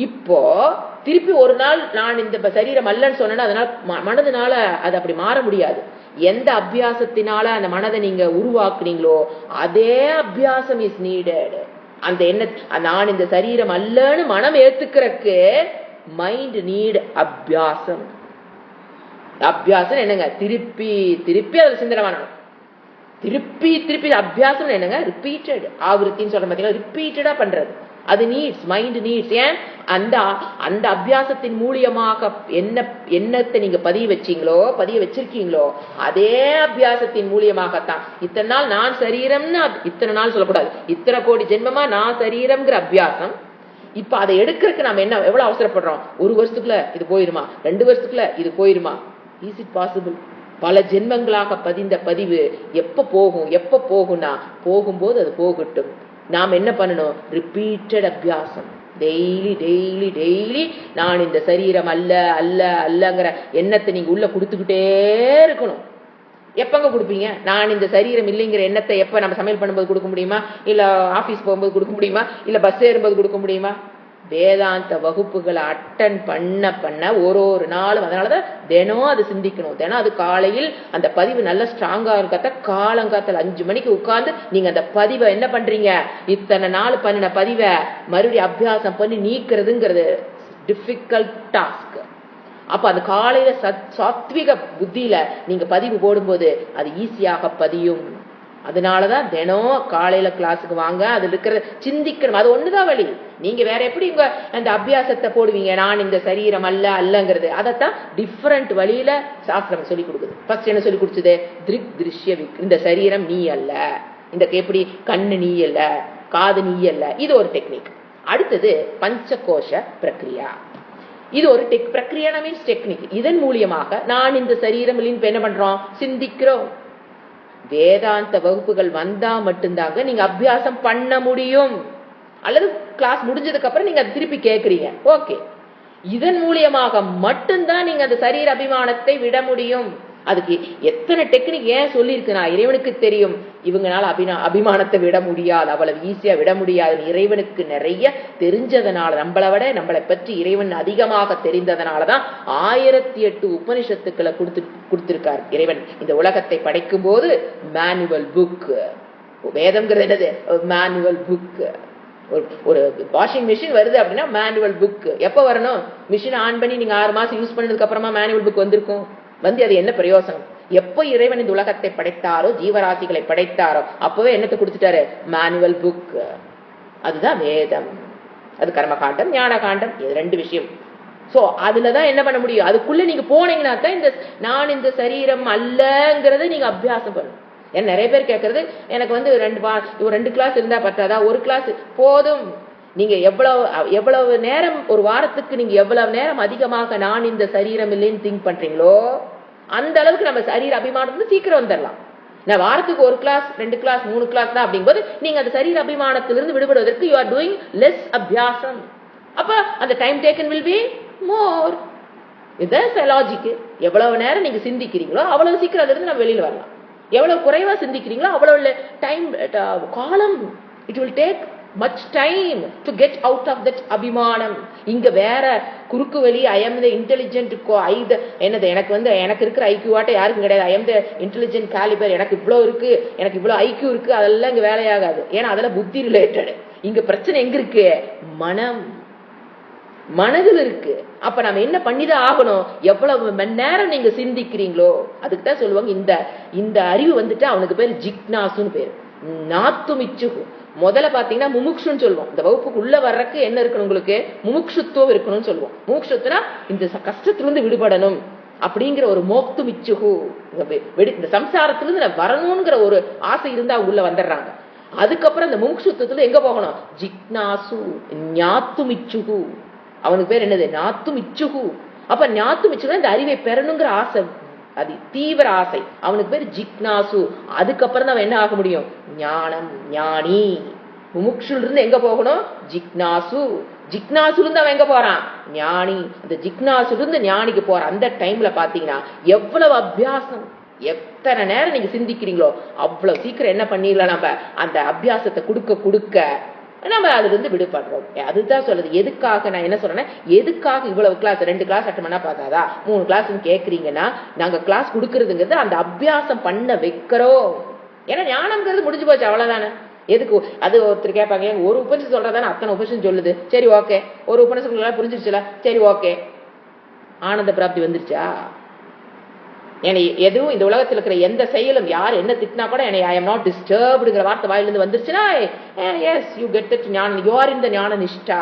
இப்போ திருப்பி ஒரு நாள் நான் இந்த சரீரம் அல்லன்னு சொன்னா, அதனால மனதுனால அது அப்படி மாற முடியாது. எந்த அபியாசத்தினால அந்த மனதை நீங்க உருவாக்குனீங்களோ அதே அபியாசம் இஸ் நீடட். அந்த என்ன, நான் இந்த சரீரம் அல்லன்னு மனம் ஏத்துக்கிறதுக்கு மைண்ட் நீட் அபியாசம். அபியாசம் என்னங்க? திருப்பி திருப்பி அதுல சிந்தனை பண்ணணும். திருப்பி திருப்பி அபியாசம் என்னங்க? ரிப்பீட்டட். ஆவருத்தின்னு சொல்ற பாத்தீங்களா, ரிப்பீட்டடா பண்றது. அது நீட்ஸ், மைண்ட் நீட்ஸ். ஏன்? அந்த அபியாசத்தின் மூலியமாக எண்ணத்தை நீங்க பதிய வச்சிருக்கீங்களோ அதே அபியாசத்தின் மூலியமாகத்தான் இத்தனை நாள் நான் சரீரம்னு, இத்தனை நாள் சொல்லக்கூடாது, இத்தனை கோடி ஜென்மமா நான் சரீரம்ங்கிற அபியாசம். இப்ப அதை எடுக்கிறதுக்கு நம்ம என்ன எவ்வளவு அவசரப்படுறோம்? 1 வருஷத்துக்குள்ள இது போயிருமா, 2 வருஷத்துக்குள்ள இது போயிருமா? Is it possible? பல ஜென்மங்களாக பதிந்த பதிவு எப்ப போகும்னா, போகும்போது அது போகட்டும். நாம் என்ன பண்ணணும்? ரிப்பீட்டட் அபியாசம். டெய்லி டெய்லி டெய்லி நான் இந்த சரீரம் அல்ல அல்ல அல்லங்கிற எண்ணத்தை நீங்க உள்ள கொடுத்துக்கிட்டே இருக்கணும். எப்பங்க கொடுப்பீங்க? நான் இந்த சரீரம் இல்லைங்கிற எண்ணத்தை எப்ப நம்ம சமையல் பண்ணும்போது கொடுக்க முடியுமா? இல்ல ஆபீஸ் போகும்போது கொடுக்க முடியுமா? இல்ல பஸ் ஏறும்போது கொடுக்க முடியுமா? வேதாந்த வகுப்புகளை அட்டன் பண்ண ஒரு நாளும். அதனாலதான் தினம் அது சிந்திக்கணும். தினம் அது காலையில் அந்த பதிவு நல்ல ஸ்ட்ராங்கா இருக்காத, காலங்காத்தல் 5 மணிக்கு உட்கார்ந்து நீங்க அந்த பதிவை என்ன பண்றீங்க? இத்தனை நாள் பண்ணின பதிவை மறுபடியும் அபியாசம் பண்ணி நீக்கிறதுங்கிறது டிஃபிகல்ட் டாஸ்க். அப்ப அந்த காலையில சாத்விக புத்தியில நீங்க பதிவு போடும்போது அது ஈஸியாக பதியும். அதனாலதான் தினம் காலையில கிளாஸுக்கு வாங்க. அதுல இருக்கிற சிந்திக்கணும். அது ஒண்ணுதான் வழி. நீங்க வேற எப்படி உங்க அந்த அபியாசத்தை போடுவீங்க? நான் இந்த சரீரம் அல்லங்கிறது. அதைத்தான் டிஃபரெண்ட் வழியில சாஸ்திரம் சொல்லி கொடுக்குது. ஃபர்ஸ்ட் என்ன சொல்லி கொடுத்தது? திருக் திருஷ்ய இந்த சரீரம் நீ அல்ல. இந்த எப்படி கண்ணு நீ அல்ல, காது நீ அல்ல. இது ஒரு டெக்னிக். அடுத்தது பஞ்சகோஷ பிரக்ரியா. இது ஒரு பிரக்ரியா மீன்ஸ் டெக்னிக். இதன் மூலியமாக நான் இந்த சரீரம் இல்லைன்னு என்ன பண்றோம்? சிந்திக்கிறோம். வேதாந்த வகுப்புகள் வந்தா மட்டும்தாங்க நீங்க அபியாசம் பண்ண முடியும். அல்லது கிளாஸ் முடிஞ்சதுக்கு அப்புறம் நீங்க அதை திருப்பி கேட்கறீங்க, ஓகே. இதன் மூலியமாக மட்டும்தான் நீங்க அந்த சரீர அபிமானத்தை விட முடியும். அதுக்கு எத்தனை டெக்னிக் ஏன் சொல்லி இருக்குன்னா, இறைவனுக்கு தெரியும் இவங்கனால அபிமானத்தை விட முடியாது, அவ்வளவு ஈஸியா விட முடியாது. இறைவனுக்கு நிறைய தெரிஞ்சதுனால, நம்மளை பற்றி இறைவன் அதிகமாக தெரிந்ததனாலதான் 1008 உபனிஷத்துக்களை கொடுத்திருக்கார் இறைவன். இந்த உலகத்தை படைக்கும் போது மேனுவல் புக் வேதம்ங்கிறது என்னது? Manual book. ஒரு வாஷிங் மிஷின் வருது அப்படின்னா மேனுவல் புக் எப்ப வரணும்? மிஷின் ஆன் பண்ணி நீங்க 6 மாசம் யூஸ் பண்ணதுக்கு அப்புறமா மேனுவல் புக் வந்திருக்கும். வந்து அது என்ன பிரயோசனம்? எப்ப இறைவன் இந்த உலகத்தை படைத்தாரோ, ஜீவராசிகளை படைத்தாரோ, அப்பவே என்னத்தை கொடுத்துட்டாரு? Manual book. அதுதான் வேதம். அது கர்மகாண்டம், ஞான காண்டம், இது 2 விஷயம். சோ அதுலதான் என்ன பண்ண முடியும்? அதுக்குள்ள நீங்க போனீங்கன்னா தான் இந்த நான் இந்த சரீரம் அல்லங்கிறத நீங்க அபியாசம் பண்ணணும். ஏன்னா நிறைய பேர் கேட்கறது, எனக்கு வந்து 2 கிளாஸ் இருந்தா பத்தாதா? 1 கிளாஸ் போதும். நீங்க எவ்வளவு நேரம் ஒரு வாரத்துக்கு நீங்க எவ்வளவு நேரம் அதிகமாக நான் இந்த சரீரம் இல்லைன்னு திங்க் பண்றீங்களோ அந்த அளவுக்கு நம்ம சரீர அபிமானத்துல சீக்கிரம் வந்துடலாம். நான் வாரத்துக்கு 1 கிளாஸ் 2 கிளாஸ் 3 கிளாஸ் தான் அப்படிங்கும்போது நீங்க அந்த சரீர அபிமானத்திலிருந்து விடுபடுவதற்கு யூ ஆர் டூயிங் லெஸ் அபியாசம். அப்ப அந்த time taken will be more. இதுதான் லாஜிக். எவ்வளவு நேரம் நீங்க சிந்திக்கிறீங்களோ அவ்வளவு சீக்கிரம் அதுல இருந்து நம்ம வெளியில வரலாம். எவ்வளவு குறைவா சிந்திக்கிறீங்களோ அவ்வளவு டைம் காலம் it will take much time to get out of that அபிமானம். இங்க வேற குறுக்கு வழி I am the intelligent என்னது எனக்கு இருக்கிற ஐக்யூ ஆட்ட யாருக்கும் கிடையாது. I am the intelligent caliber, எனக்கு இவ்வளவு இருக்கு, எனக்கு இவ்வளவு ஐக்யூ இருக்கு, அதெல்லாம் இங்க வேலையாகாது. ஏன்னா அதெல்லாம் புத்தி ரிலேட்டட். இங்க பிரச்சனை எங்க இருக்கு? மனதில் இருக்கு. அப்ப நம்ம என்ன பண்ணிதான் ஆகணும்? எவ்வளவு மணி நேரம் நீங்க சிந்திக்கிறீங்களோ அதுக்கு தான் சொல்லுவாங்க இந்த அறிவு வந்துட்டு அவனுக்கு பேர் ஜிக்னாசுன்னு பேரு. நாத்துமிச்சு முதல்ல பாத்தீங்கன்னா முமுக்ஷுன்னு சொல்லுவோம். இந்த வகுப்புக்கு உள்ள வர்றதுக்கு என்ன இருக்கணும்? உங்களுக்கு முமுக்ஷுத்துவம் இருக்கணும்னு சொல்லுவோம். முமுக்ஷுத்துனா இந்த கஷ்டத்திலிருந்து விடுபடணும் அப்படிங்கிற ஒரு மோக்து மிச்சுகு, இந்த சம்சாரத்திலிருந்து வரணுங்கிற ஒரு ஆசை இருந்தா உள்ள வந்துடுறாங்க. அதுக்கப்புறம் இந்த முமுக்ஷுத்துவத்துல எங்க போகணும்? ஜிக்னாசு ஞாத்து மிச்சுகு. அவனுக்கு பேர் என்னது? நாத்து மிச்சுகு. அப்ப ஞாத்து மிச்சுகு இந்த அறிவை பெறணுங்கிற ஆசை, அது தீவிர ஆசை. அவனுக்கு பேர் ஜிக்னாசு. அதுக்கப்புறம் தான் என்ன ஆக முடியும்? ஞானம், ஞானி. முமுக்ஷுல இருந்து எங்க போகணும்? ஜிக்னாசு. ஜிக்னாசுல இருந்து அவன் எங்க போறான்? ஞானி. அந்த ஜிக்னாசுல இருந்து ஞானிக்கு போற அந்த டைம்ல பாத்தீங்கன்னா எவ்வளவு அபியாசம், எத்தனை நேரம் நீங்க சிந்திக்கிறீங்களோ அவ்வளவு சீக்கிரம் என்ன பண்ணிடலாம் நம்ம அந்த அபியாசத்தை கொடுக்க நம்ம அதுல இருந்து விடுபடுறோம். அதுதான் சொல்லுது. எதுக்காக நான் என்ன சொல்றேன்னா, எதுக்காக இவ்வளவு கிளாஸ் 2 கிளாஸ் அட்டன் பண்ணா பார்த்தாதா 3 கிளாஸ் கேக்குறீங்கன்னா, நாங்க கிளாஸ் கொடுக்கறதுங்கிறது அந்த அபியாசம் பண்ண வைக்கிறோம். ஏன்னா ஞானம்ங்கிறது முடிஞ்சு போச்சு, அவ்வளவுதானே. எதுக்கு அது ஒருத்தர் கேட்பாங்க, ஒரு உபனிஷம் சொல்றதானே அத்தனை உபனிஷம் சொல்லுது. சரி ஓகே, ஒரு உபனிஷம் புரிஞ்சிருச்சுல, சரி ஓகே, ஆனந்த பிராப்தி வந்துருச்சா? என்னை எதுவும் இந்த உலகத்தில் இருக்கிற எந்த செயலும் யார் என்ன திட்டினா கூட என்னை ஐ எம் நாட் டிஸ்டர்ப்டுங்கிற வார்த்தை வாயிலிருந்து வந்துருச்சுன்னா எஸ் யூ கெட் தட் ஞானம், யூ ஆர் இன் த ஞான நிஷ்டா.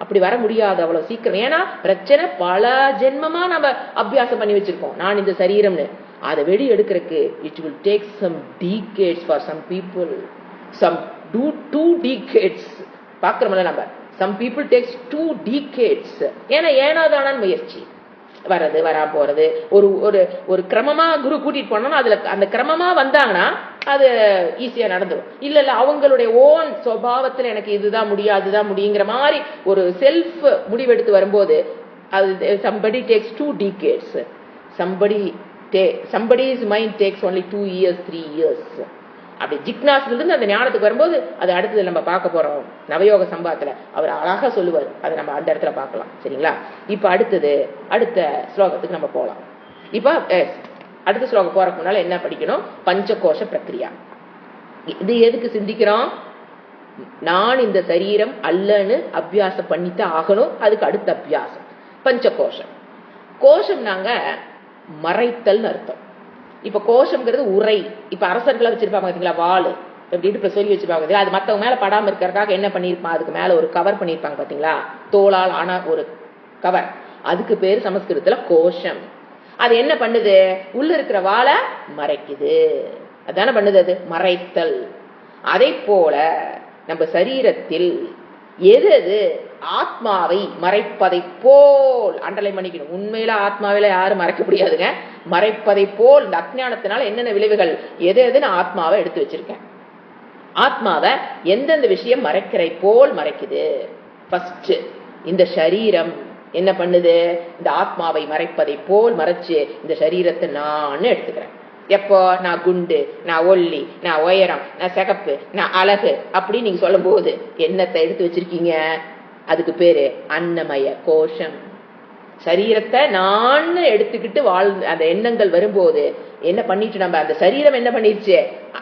அப்படி வர முடியாது அவ்வளவு சீக்கிரம். ஏன்னா பிரச்சனை பல ஜென்மமா நம்ம அபியாசம் பண்ணி வச்சிருக்கோம் நான் இந்த சரீரம்னு. அதை வெளி எடுக்கிறதுக்கு it will take some decades for some people, some 2 decades பாக்குறோம்ல நம்ம. Some people takes 2 decades. ஏன்னா ஏனாதான முயற்சி வர்றது வரா போறது ஒரு ஒரு ஒரு கிரமமா குரு கூட்டிட்டு போனோம்னா அதுல அந்த கிரமமா வந்தாங்கன்னா அது ஈஸியா நடந்துடும். இல்ல அவங்களுடைய ஓன் சுபாவத்துல எனக்கு இதுதான் முடியும் அதுதான் முடியுங்கிற மாதிரி ஒரு செல்ஃப் முடிவெடுத்து வரும்போது அது somebody takes 2 decades, somebody's mind takes only 2 years 3 years. அப்படி ஜிக்னாஸ்ல இருந்து அந்த ஞானத்துக்கு வரும்போது அது அடுத்தது நம்ம பார்க்க போறோம் நவயோக சம்பாதத்துல. அவர் அழகா சொல்லுவார், அதை நம்ம அந்த இடத்துல பார்க்கலாம். சரிங்களா? இப்ப அடுத்த ஸ்லோகத்துக்கு நம்ம போலாம். இப்ப அடுத்த ஸ்லோகம் போறதுக்கு முன்னால என்ன படிக்கணும்? பஞ்சகோஷ பிரக்ரியா. இது எதுக்கு சிந்திக்கிறோம்? நான் இந்த சரீரம் அல்லன்னு அபியாசம் பண்ணித்தான் ஆகணும். அதுக்கு அடுத்த அபியாசம் பஞ்சகோஷம். கோஷம் நாங்க மறைத்தல் அர்த்தம். இப்ப கோஷம்ங்கிறது உரை. இப்ப அரசர்களை வச்சிருப்பாங்க பாத்தீங்களா, வாள் இப்படி சொல்லி வச்சிருப்பாங்க. அது மத்தவங்க மேல படாம இருக்கிறதுக்காக என்ன பண்ணிருப்பான், அதுக்கு மேல ஒரு கவர் பண்ணிருப்பாங்க பாத்தீங்களா, தோளால் ஆன ஒரு கவர். அதுக்கு பேரு சமஸ்கிருதத்துல கோஷம். அது என்ன பண்ணுது? உள்ள இருக்கிற வாளை மறைக்குது. அதான பண்ணுது, அது மறைத்தல். அதை போல நம்ம சரீரத்தில் எது ஆத்மாவை மறைப்பதை போல் அண்டர்லைன் பண்ணிக்கணும். உண்மையில ஆத்மாவில யாரும் மறைக்க முடியாதுங்க. மறைப்பதை போல் இந்த அஜ்ஞானத்தினால என்னென்ன விளைவுகள் எது நான் ஆத்மாவை எடுத்து வச்சிருக்கேன். ஆத்மாவை எந்தெந்த விஷயம் மறைக்கிற போல் மறைக்குது. ஃபர்ஸ்ட் இந்த சரீரம் என்ன பண்ணுது? இந்த ஆத்மாவை மறைப்பதை போல் மறைச்சு இந்த சரீரத்தை நான் எடுத்துக்கிறேன். எப்போ? நான் குண்டு, நான் ஒல்லி, நான் உயரம், நான் சிகப்பு, நான் அழகு அப்படி நீங்க சொல்லும் போது என்னத்தை எடுத்து வச்சிருக்கீங்க? அதுக்கு பேரு அன்னமய கோஷம். சரீரத்தை நான் எடுத்துக்கிட்டு அந்த எண்ணங்கள் வரும்போது என்ன பண்ணிட்டு நம்ம அந்த சரீரம் என்ன பண்ணிருச்சு,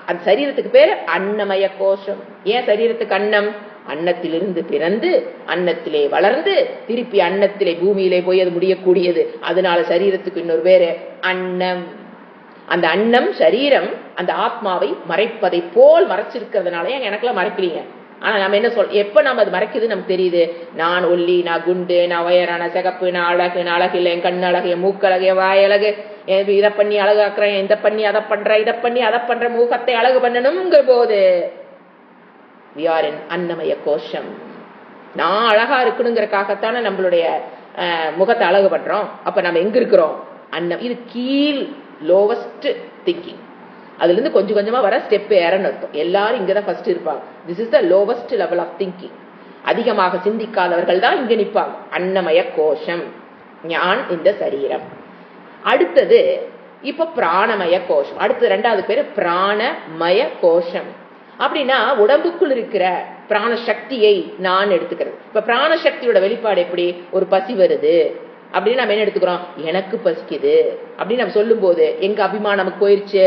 அந்த சரீரத்துக்கு பேரு அன்னமய கோஷம். ஏன் சரீரத்துக்கு அன்னம்? அன்னத்திலிருந்து பிறந்து அன்னத்திலே வளர்ந்து திருப்பி அன்னத்திலே பூமியிலே போய் அது முடியக்கூடியது. அதனால சரீரத்துக்கு இன்னொரு பேரு அன்னம். அந்த அன்னம் சரீரம் அந்த ஆத்மாவை மறைப்பதை போல் மறைச்சிருக்கிறதுனால எனக்குலாம் மறைக்கலீங்க. ஆனா நம்ம என்ன எப்ப நம்ம அது மறைக்குது நமக்கு தெரியுது. நான் ஒல்லி, நான் குண்டு, நான் உயரான, சிகப்பு, நான் அழகு, நான் அழகு என் கண் அழகு, என் மூக்கழகு, என் வாயழகு, இதை பண்ணி அழகாக்குறேன், இதை பண்ணி அதை பண்ற, இதை பண்ணி அதை பண்ற, முகத்தை அழகு பண்ணணும்ங்கிற போது we are in அன்னமய கோஷம். நான் அழகா இருக்கணுங்கிறக்காகத்தானே நம்மளுடைய முகத்தை அழகு பண்றோம். அப்ப நம்ம எங்க இருக்கிறோம்? அன்னம். இது கீழ் லோவஸ்ட் திங்கிங். அதுல இருந்து கொஞ்சம் கொஞ்சமா வர ஸ்டெப் ஏறன்னு அர்த்தம். எல்லாரும் இங்கதான் ஃபர்ஸ்ட் இருப்பாங்க. This is the lowest level of thinking. அதிகமாக சிந்திக்காதவர்கள் தான் இங்க நிற்பாங்க. அன்னமய கோஷம், ஞான் இந்த சரீரம். அடுத்தது இப்ப பிராணமய கோஷம். அடுத்தது ரெண்டாவது பேரு பிராணமய கோஷம். அப்படின்னா உடம்புக்குள் இருக்கிற பிராண சக்தியை நான் எடுத்துக்கிறது. இப்ப பிராணசக்தியோட வெளிப்பாடு எப்படி? ஒரு பசி வருது அப்படின்னு நம்ம என்ன எடுத்துக்கிறோம்? எனக்கு பசிக்குது அப்படின்னு நம்ம சொல்லும் போது எங்க அபிமானம் நமக்கு போயிருச்சு?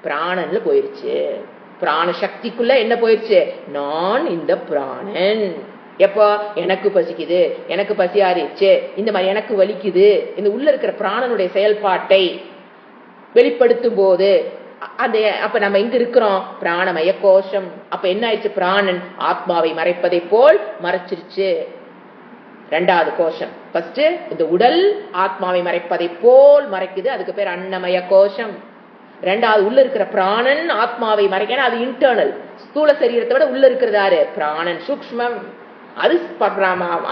பிராணன்ல போயிருச்சு. பிராண சக்திக்குள்ள என்ன போயிருச்சு? நான் இந்த பிராணன். எப்போ எனக்கு பசிக்குது, எனக்கு பசி ஆறிடுச்சு, இந்த மாதிரி எனக்கு வலிக்குது, இந்த உள்ள இருக்கிற பிராணனுடைய செயல்பாட்டை வெளிப்படுத்தும் போது அந்த அப்ப நம்ம எங்க இருக்கிறோம்? பிராணமய கோஷம். அப்ப என்ன ஆயிடுச்சு? பிராணன் ஆத்மாவை மறைப்பதை போல் மறைச்சிருச்சு. ரெண்டாவது கோஷம். ஃபர்ஸ்ட் இந்த உடல் ஆத்மாவை மறைப்பதை போல் மறைக்குது, அதுக்கு பேர் அன்னமய கோஷம். ரெண்டாவது உள்ள இருக்கிற பிராணன் ஆத்மாவை மறைக்க, அது இன்டர்னல். ஸ்தூல சரீரத்தை விட உள்ள இருக்கிறது யாரு? பிராணன், சூக்ஷ்மம். அது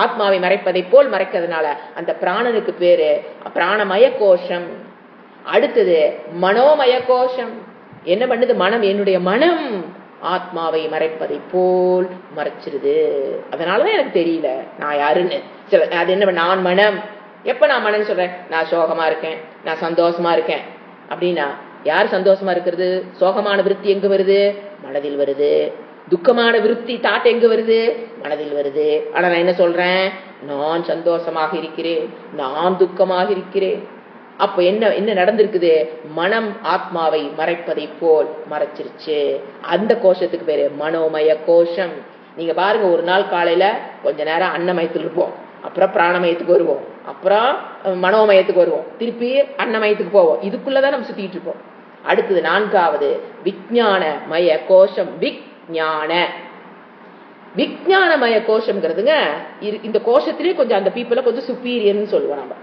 ஆத்மாவை மறைப்பதை போல் மறைக்கிறதுனால அந்த பிராணனுக்கு பேரு பிராணமய கோஷம். அடுத்தது மனோமய கோஷம். என்ன பண்ணுது? மனம், என்னுடைய மனம் ஆத்மாவை மறைப்பதை போல் மறைச்சிருது. அதனாலதான் எனக்கு தெரியல நான் யாருன்னு. அது என்ன? நான் மனம். எப்ப நான் மனம் சொல்றேன்? நான் சோகமா இருக்கேன், நான் சந்தோஷமா இருக்கேன் அப்படின்னா யார் சந்தோஷமா இருக்கிறது? சோகமான விருத்தி எங்க வருது? மனதில் வருது. துக்கமான விருத்தி தாட் எங்க வருது? மனதில் வருது. ஆனா நான் என்ன சொல்றேன்? நான் சந்தோஷமாக இருக்கிறேன், நான் துக்கமாக இருக்கிறேன். அப்ப என்ன என்ன நடந்திருக்குது? மனம் ஆத்மாவை மறைப்பதை போல் மறைச்சிருச்சு. அந்த கோஷத்துக்கு பேரு மனோமய கோஷம். நீங்க பாருங்க, ஒரு நாள் காலையில கொஞ்ச நேரம் அன்னமயத்தில் இருப்போம், அப்புறம் பிராணமயத்துக்கு வருவோம், அப்புறம் மனோமயத்துக்கு வருவோம், திருப்பி அன்னமயத்துக்கு போவோம். இதுக்குள்ளதான் நம்ம சுத்திட்டு இருப்போம். அடுத்தது நான்காவது விஞ்ஞானமய கோஷம். விஞ்ஞானமய கோஷம்ங்கிறதுங்க இந்த கோஷத்திலேயே கொஞ்சம் அந்த பீப்புள கொஞ்சம் சுப்பீரியர்னு சொல்லுவோம் நம்ம.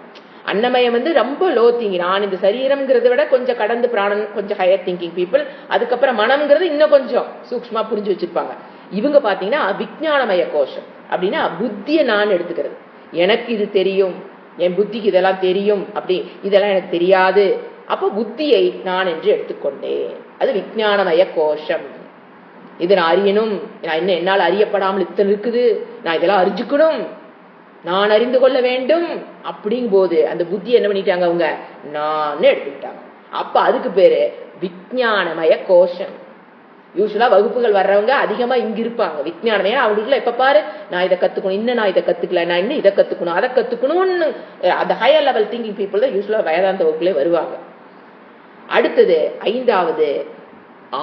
அன்னமயம் ரொம்ப லோ திங்கிங். நான் இந்த சரீரம்ங்கிறத விட கொஞ்சம் கடந்து பிராணன், கொஞ்சம் ஹையர் திங்கிங் பீப்புள். அதுக்கப்புறம் மனம்ங்கிறது இன்னும் கொஞ்சம் சூக்ஷ்மா புரிஞ்சு வச்சிருப்பாங்க. இவங்க பாத்தீங்கன்னா விஞ்ஞானமய கோஷம். அப்படின்னா புத்தியை நான் எடுத்துக்கிறது. எனக்கு இது தெரியும், என் புத்திக்கு இதெல்லாம் தெரியும், அப்படி இதெல்லாம் எனக்கு தெரியாது. அப்ப புத்தியை நான் என்று எடுத்துக்கொண்டேன். அது விஞ்ஞானமய கோஷம். இதை நான் அறியணும், நான் என்ன என்னால் அறியப்படாமல் இத்தனை இருக்குது, நான் இதெல்லாம் அறிஞ்சுக்கணும், நான் அறிந்து கொள்ள வேண்டும் அப்படிங்கும் போது அந்த புத்தி என்ன பண்ணிட்டாங்க? அவங்க நான் எடுத்துக்கிட்டாங்க. அப்ப அதுக்கு பேரு விஞ்ஞானமய கோஷம். யூஸ்வலா வகுப்புகள் வர்றவங்க அதிகமா இங்க இருப்பாங்க. விஞ்ஞானமே அவங்களுக்குள்ள எப்ப பாரு நான் இதை கத்துக்கணும், இன்னும் நான் இதை கத்துக்கல, நான் இன்னும் இதை கத்துக்கணும், அதை கத்துக்கணும்னு அந்த ஹையர் லெவல் திங்கிங் பீப்புள் தான் யூஸ்வலா வேதாந்த வகுப்புல வருவாங்க. அடுத்தது ஐந்தாவது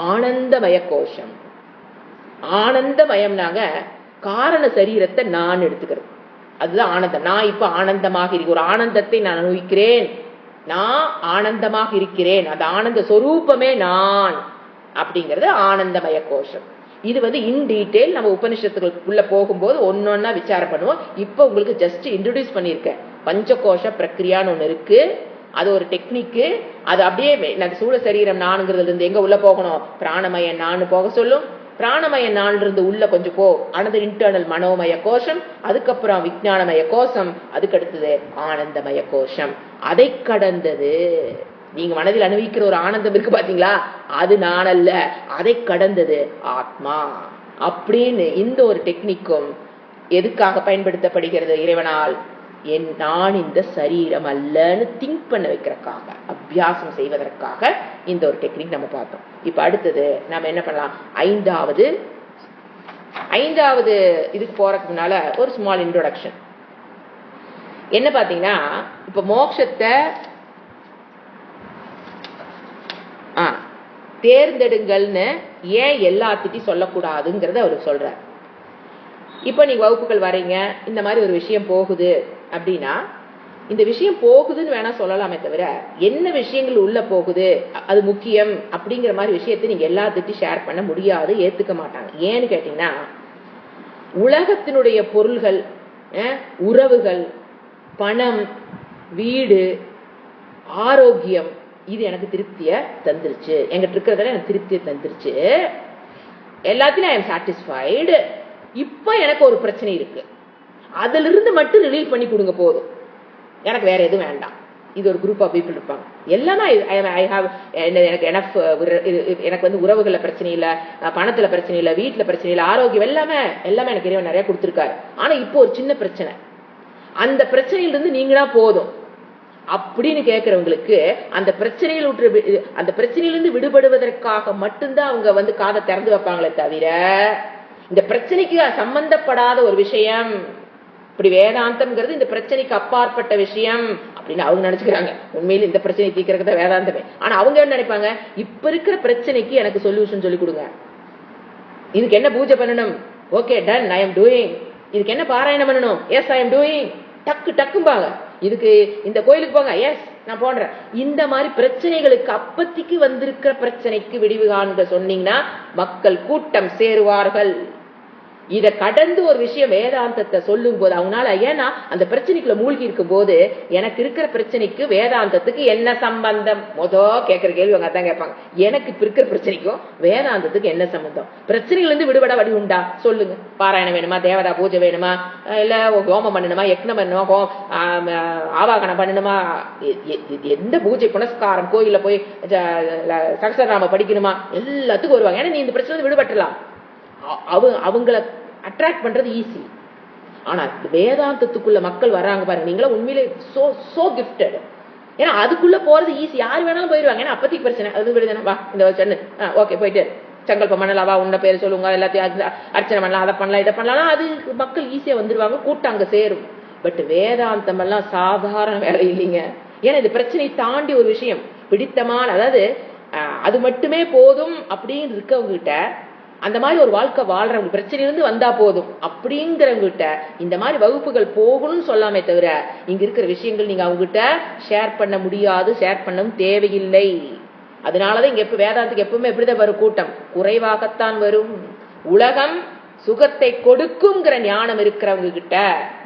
ஆனந்தமய கோஷம். ஆனந்தமயம்னாங்க காரண சரீரத்தை நான் எடுத்துக்கிறது. அதுதான் ஆனந்தம். நான் இப்ப ஆனந்தமாக இருக்கிறேன், ஒரு ஆனந்தத்தை நான் அனுபவிக்கிறேன், நான் ஆனந்தமாக இருக்கிறேன், அந்த ஆனந்த சொரூபமே நான் அப்படிங்கிறது ஆனந்தமய கோஷம். இது இன் டீடைல் நம்ம உபனிஷத்துக்குள்ள போகும்போது ஒன்னொன்னா விசாரம் பண்ணுவோம். இப்ப உங்களுக்கு ஜஸ்ட் இன்ட்ரோடியூஸ் பண்ணிருக்கேன். பஞ்சகோஷ பிரக்ரியான்னு ஒண்ணு இருக்கு, அது ஒரு டெக்னிக்கு. அது அப்படியே சூழ சரீரம் நானுங்கிறதுல இருந்து எங்க உள்ள போகணும்? பிராணமய நான் போக சொல்லும். பிராணமய நாள் இருந்து உள்ள கொஞ்சம் போ, அனதர் இன்டர்னல் மனோமய கோஷம், அதுக்கப்புறம் விஞ்ஞானமய கோஷம், அதுக்கு அடுத்தது ஆனந்தமய கோஷம். அதை கடந்தது நீங்க மனதில் அனுபவிக்கிற ஒரு ஆனந்தம் இருக்கு பாத்தீங்களா, அது நான் அல்ல, அதை கடந்தது ஆத்மா அப்படின்னு இந்த ஒரு டெக்னிக்கும் எதுக்காக பயன்படுத்தப்படுகிறது? இறைவனால் நான் இந்த சரீரம் அல்லன்னு திங்க் பண்ண வைக்கிறதுக்காக, அபியாசம் செய்வதற்காக இந்த ஒரு டெக்னிக் நம்ம பார்த்தோம். இப்ப அடுத்தது நம்ம என்ன பண்ணலாம்? ஐந்தாவது இதுக்கு போறதுக்கு முன்னால ஒரு ஸ்மால் இன்ட்ரோடக்ஷன். என்ன பாத்தீங்கன்னா, இப்ப மோட்சத்தை தேர்ந்தெடுங்கள்னு ஏன் எல்லாத்திட்டையும் சொல்லக்கூடாதுங்கிறத அவர் சொல்றார். இப்ப நீங்க வகுப்புகள் வரீங்க, இந்த மாதிரி ஒரு விஷயம் போகுது அப்படின்னா, இந்த விஷயம் போகுதுன்னு வேணா சொல்லலாமே தவிர என்ன விஷயங்கள் உள்ள போகுது அது முக்கியம் அப்படிங்கிற மாதிரி விஷயத்தை நீங்க எல்லாத்திட்டையும் ஷேர் பண்ண முடியாது, ஏத்துக்க மாட்டாங்க. ஏன்னு கேட்டீங்கன்னா, உலகத்தினுடைய பொருள்கள், உறவுகள், பணம், வீடு, ஆரோக்கியம், இது எனக்கு திருப்திய தந்துருச்சு, எங்கிட்ட இருக்கிறதுல எனக்கு திருப்தியை தந்துருச்சு, எல்லாத்திலும் ஐ எம் சாட்டிஸ்ஃபைடு. இப்ப எனக்கு ஒரு பிரச்சனை இருக்கு, அதுல இருந்து மட்டும் ரிலீவ் பண்ணி கொடுங்க போதும், எனக்கு வேற எதுவும் வேண்டாம். இது ஒரு குரூப் ஆஃப் பீப்புள் இருப்பாங்க. எல்லாமே எனக்கு எனக்கு வந்து உறவுகள்ல பிரச்சனை இல்ல, பணத்துல பிரச்சனை இல்ல, வீட்டுல பிரச்சனை இல்ல, ஆரோக்கியம் எல்லாமே எனக்கு இறைவன் நிறைய கொடுத்திருக்காரு. ஆனா இப்போ ஒரு சின்ன பிரச்சனை, அந்த பிரச்சனையிலிருந்து நீங்களா போதும் அப்படின்னு கேட்கறவங்களுக்கு அந்த பிரச்சனையிலிருந்து விடுபடுவதற்காக மட்டும்தான் அவங்க வந்து காதை திறந்து வைப்பாங்களே தவிர, இந்த பிரச்சனைக்கு சம்பந்தப்படாத ஒரு விஷயம், இப்படி வேதாந்தம்ங்கிறது இந்த பிரச்சனைக்கு அப்பாற்பட்ட விஷயம் அப்படின்னு அவங்க நினைச்சுக்கிறாங்க. உண்மையில இந்த பிரச்சனை தீர்க்கறதுக்கு தான் வேதாந்தமே. ஆனா அவங்க என்ன நினைப்பாங்க, இப்ப இருக்கிற பிரச்சனைக்கு எனக்கு சொல்யூஷன் சொல்லி கொடுங்க, இதுக்கு என்ன பூஜை பண்ணணும், okay done I am doing, இதுக்கு என்ன பாராயணம் பண்ணணும், எஸ் ஐ எம் டூயிங், டக்கு டக்கும்பாங்க, இதுக்கு இந்த கோயிலுக்கு போங்க, எஸ் நான் போன்றேன். இந்த மாதிரி பிரச்சனைகளுக்கு அப்பத்திக்கு வந்திருக்கிற பிரச்சனைக்கு விடிவு காண்க சொன்னீங்கன்னா மக்கள் கூட்டம் சேருவார்கள். இதை கடந்து ஒரு விஷயம் வேதாந்தத்தை சொல்லும் போது அவங்களால, ஏன்னா அந்த பிரச்சனைக்குள்ள மூழ்கி இருக்கும் போது எனக்கு இருக்கிற பிரச்சனைக்கு வேதாந்தத்துக்கு என்ன சம்பந்தம், கேட்கிற கேள்வி அவங்க அதான் கேட்பாங்க, எனக்கு இப்ப இருக்கிற பிரச்சனைக்கும் வேதாந்தத்துக்கு என்ன சம்பந்தம், பிரச்சனைகள் இருந்து விடுபட வழி உண்டா சொல்லுங்க, பாராயணம் வேணுமா, தேவதா பூஜை வேணுமா, இல்ல ஹோமம் பண்ணணுமா, யக்னம் பண்ணணுமா, ஆவாகனம் பண்ணணுமா, எந்த பூஜை புனஸ்காரம், கோயில்ல போய் சகஸ்ரநாம படிக்கணுமா, எல்லாத்துக்கும் வருவாங்க. ஏன்னா நீ இந்த பிரச்சனை விடுபட்டலாம். அவங்கள அட்ராக்ட் பண்றது ஈஸி. ஆனா வேதாந்தத்துக்குள்ள மக்கள் வர்றாங்க பாருங்க, நீங்களா உண்மையிலே சோ கிஃப்டட். ஏன்னா அதுக்குள்ள போறது ஈஸி, யார் வேணாலும் போயிருவாங்க. ஏன்னா அப்பத்திக்கு பிரச்சனை அது விடுதானே, வா இந்த சென்னு ஓகே போயிட்டு சங்கல்பம் பண்ணலாம், வா உன்ன பேர் சொல்லுங்க, எல்லாத்தையும் அர்ச்சனை பண்ணலாம், அதை பண்ணலாம் இதை பண்ணலாம், அது மக்கள் ஈஸியா வந்துருவாங்க, கூட்டம் அங்க சேரும். பட் வேதாந்தம் எல்லாம் சாதாரண வேலை இல்லைங்க. ஏன்னா இந்த பிரச்சனை தாண்டி ஒரு விஷயம் பிடித்தமான, அதாவது அது மட்டுமே போதும் அப்படின்னு இருக்கவங்க கிட்ட, அந்த மாதிரி ஒரு வாழ்க்கை வாழ்றவங்க, பிரச்சனையிலிருந்து வந்தா போதும் அப்படிங்கிறவங்க கிட்ட இந்த மாதிரி வகுப்புகள் போகணும்னு சொல்லாமே தவிர இங்க இருக்கிற விஷயங்கள் நீங்க அவங்க கிட்ட ஷேர் பண்ண முடியாது, ஷேர் பண்ணவும் தேவையில்லை. அதனாலதான் இங்க வேதாந்தத்துக்கு எப்பவுமே எப்படிதான் வரும், கூட்டம் குறைவாகத்தான் வரும். உலகம் சுகத்தை கொடுக்குங்கிற ஞானம் இருக்கிறவங்க கிட்ட,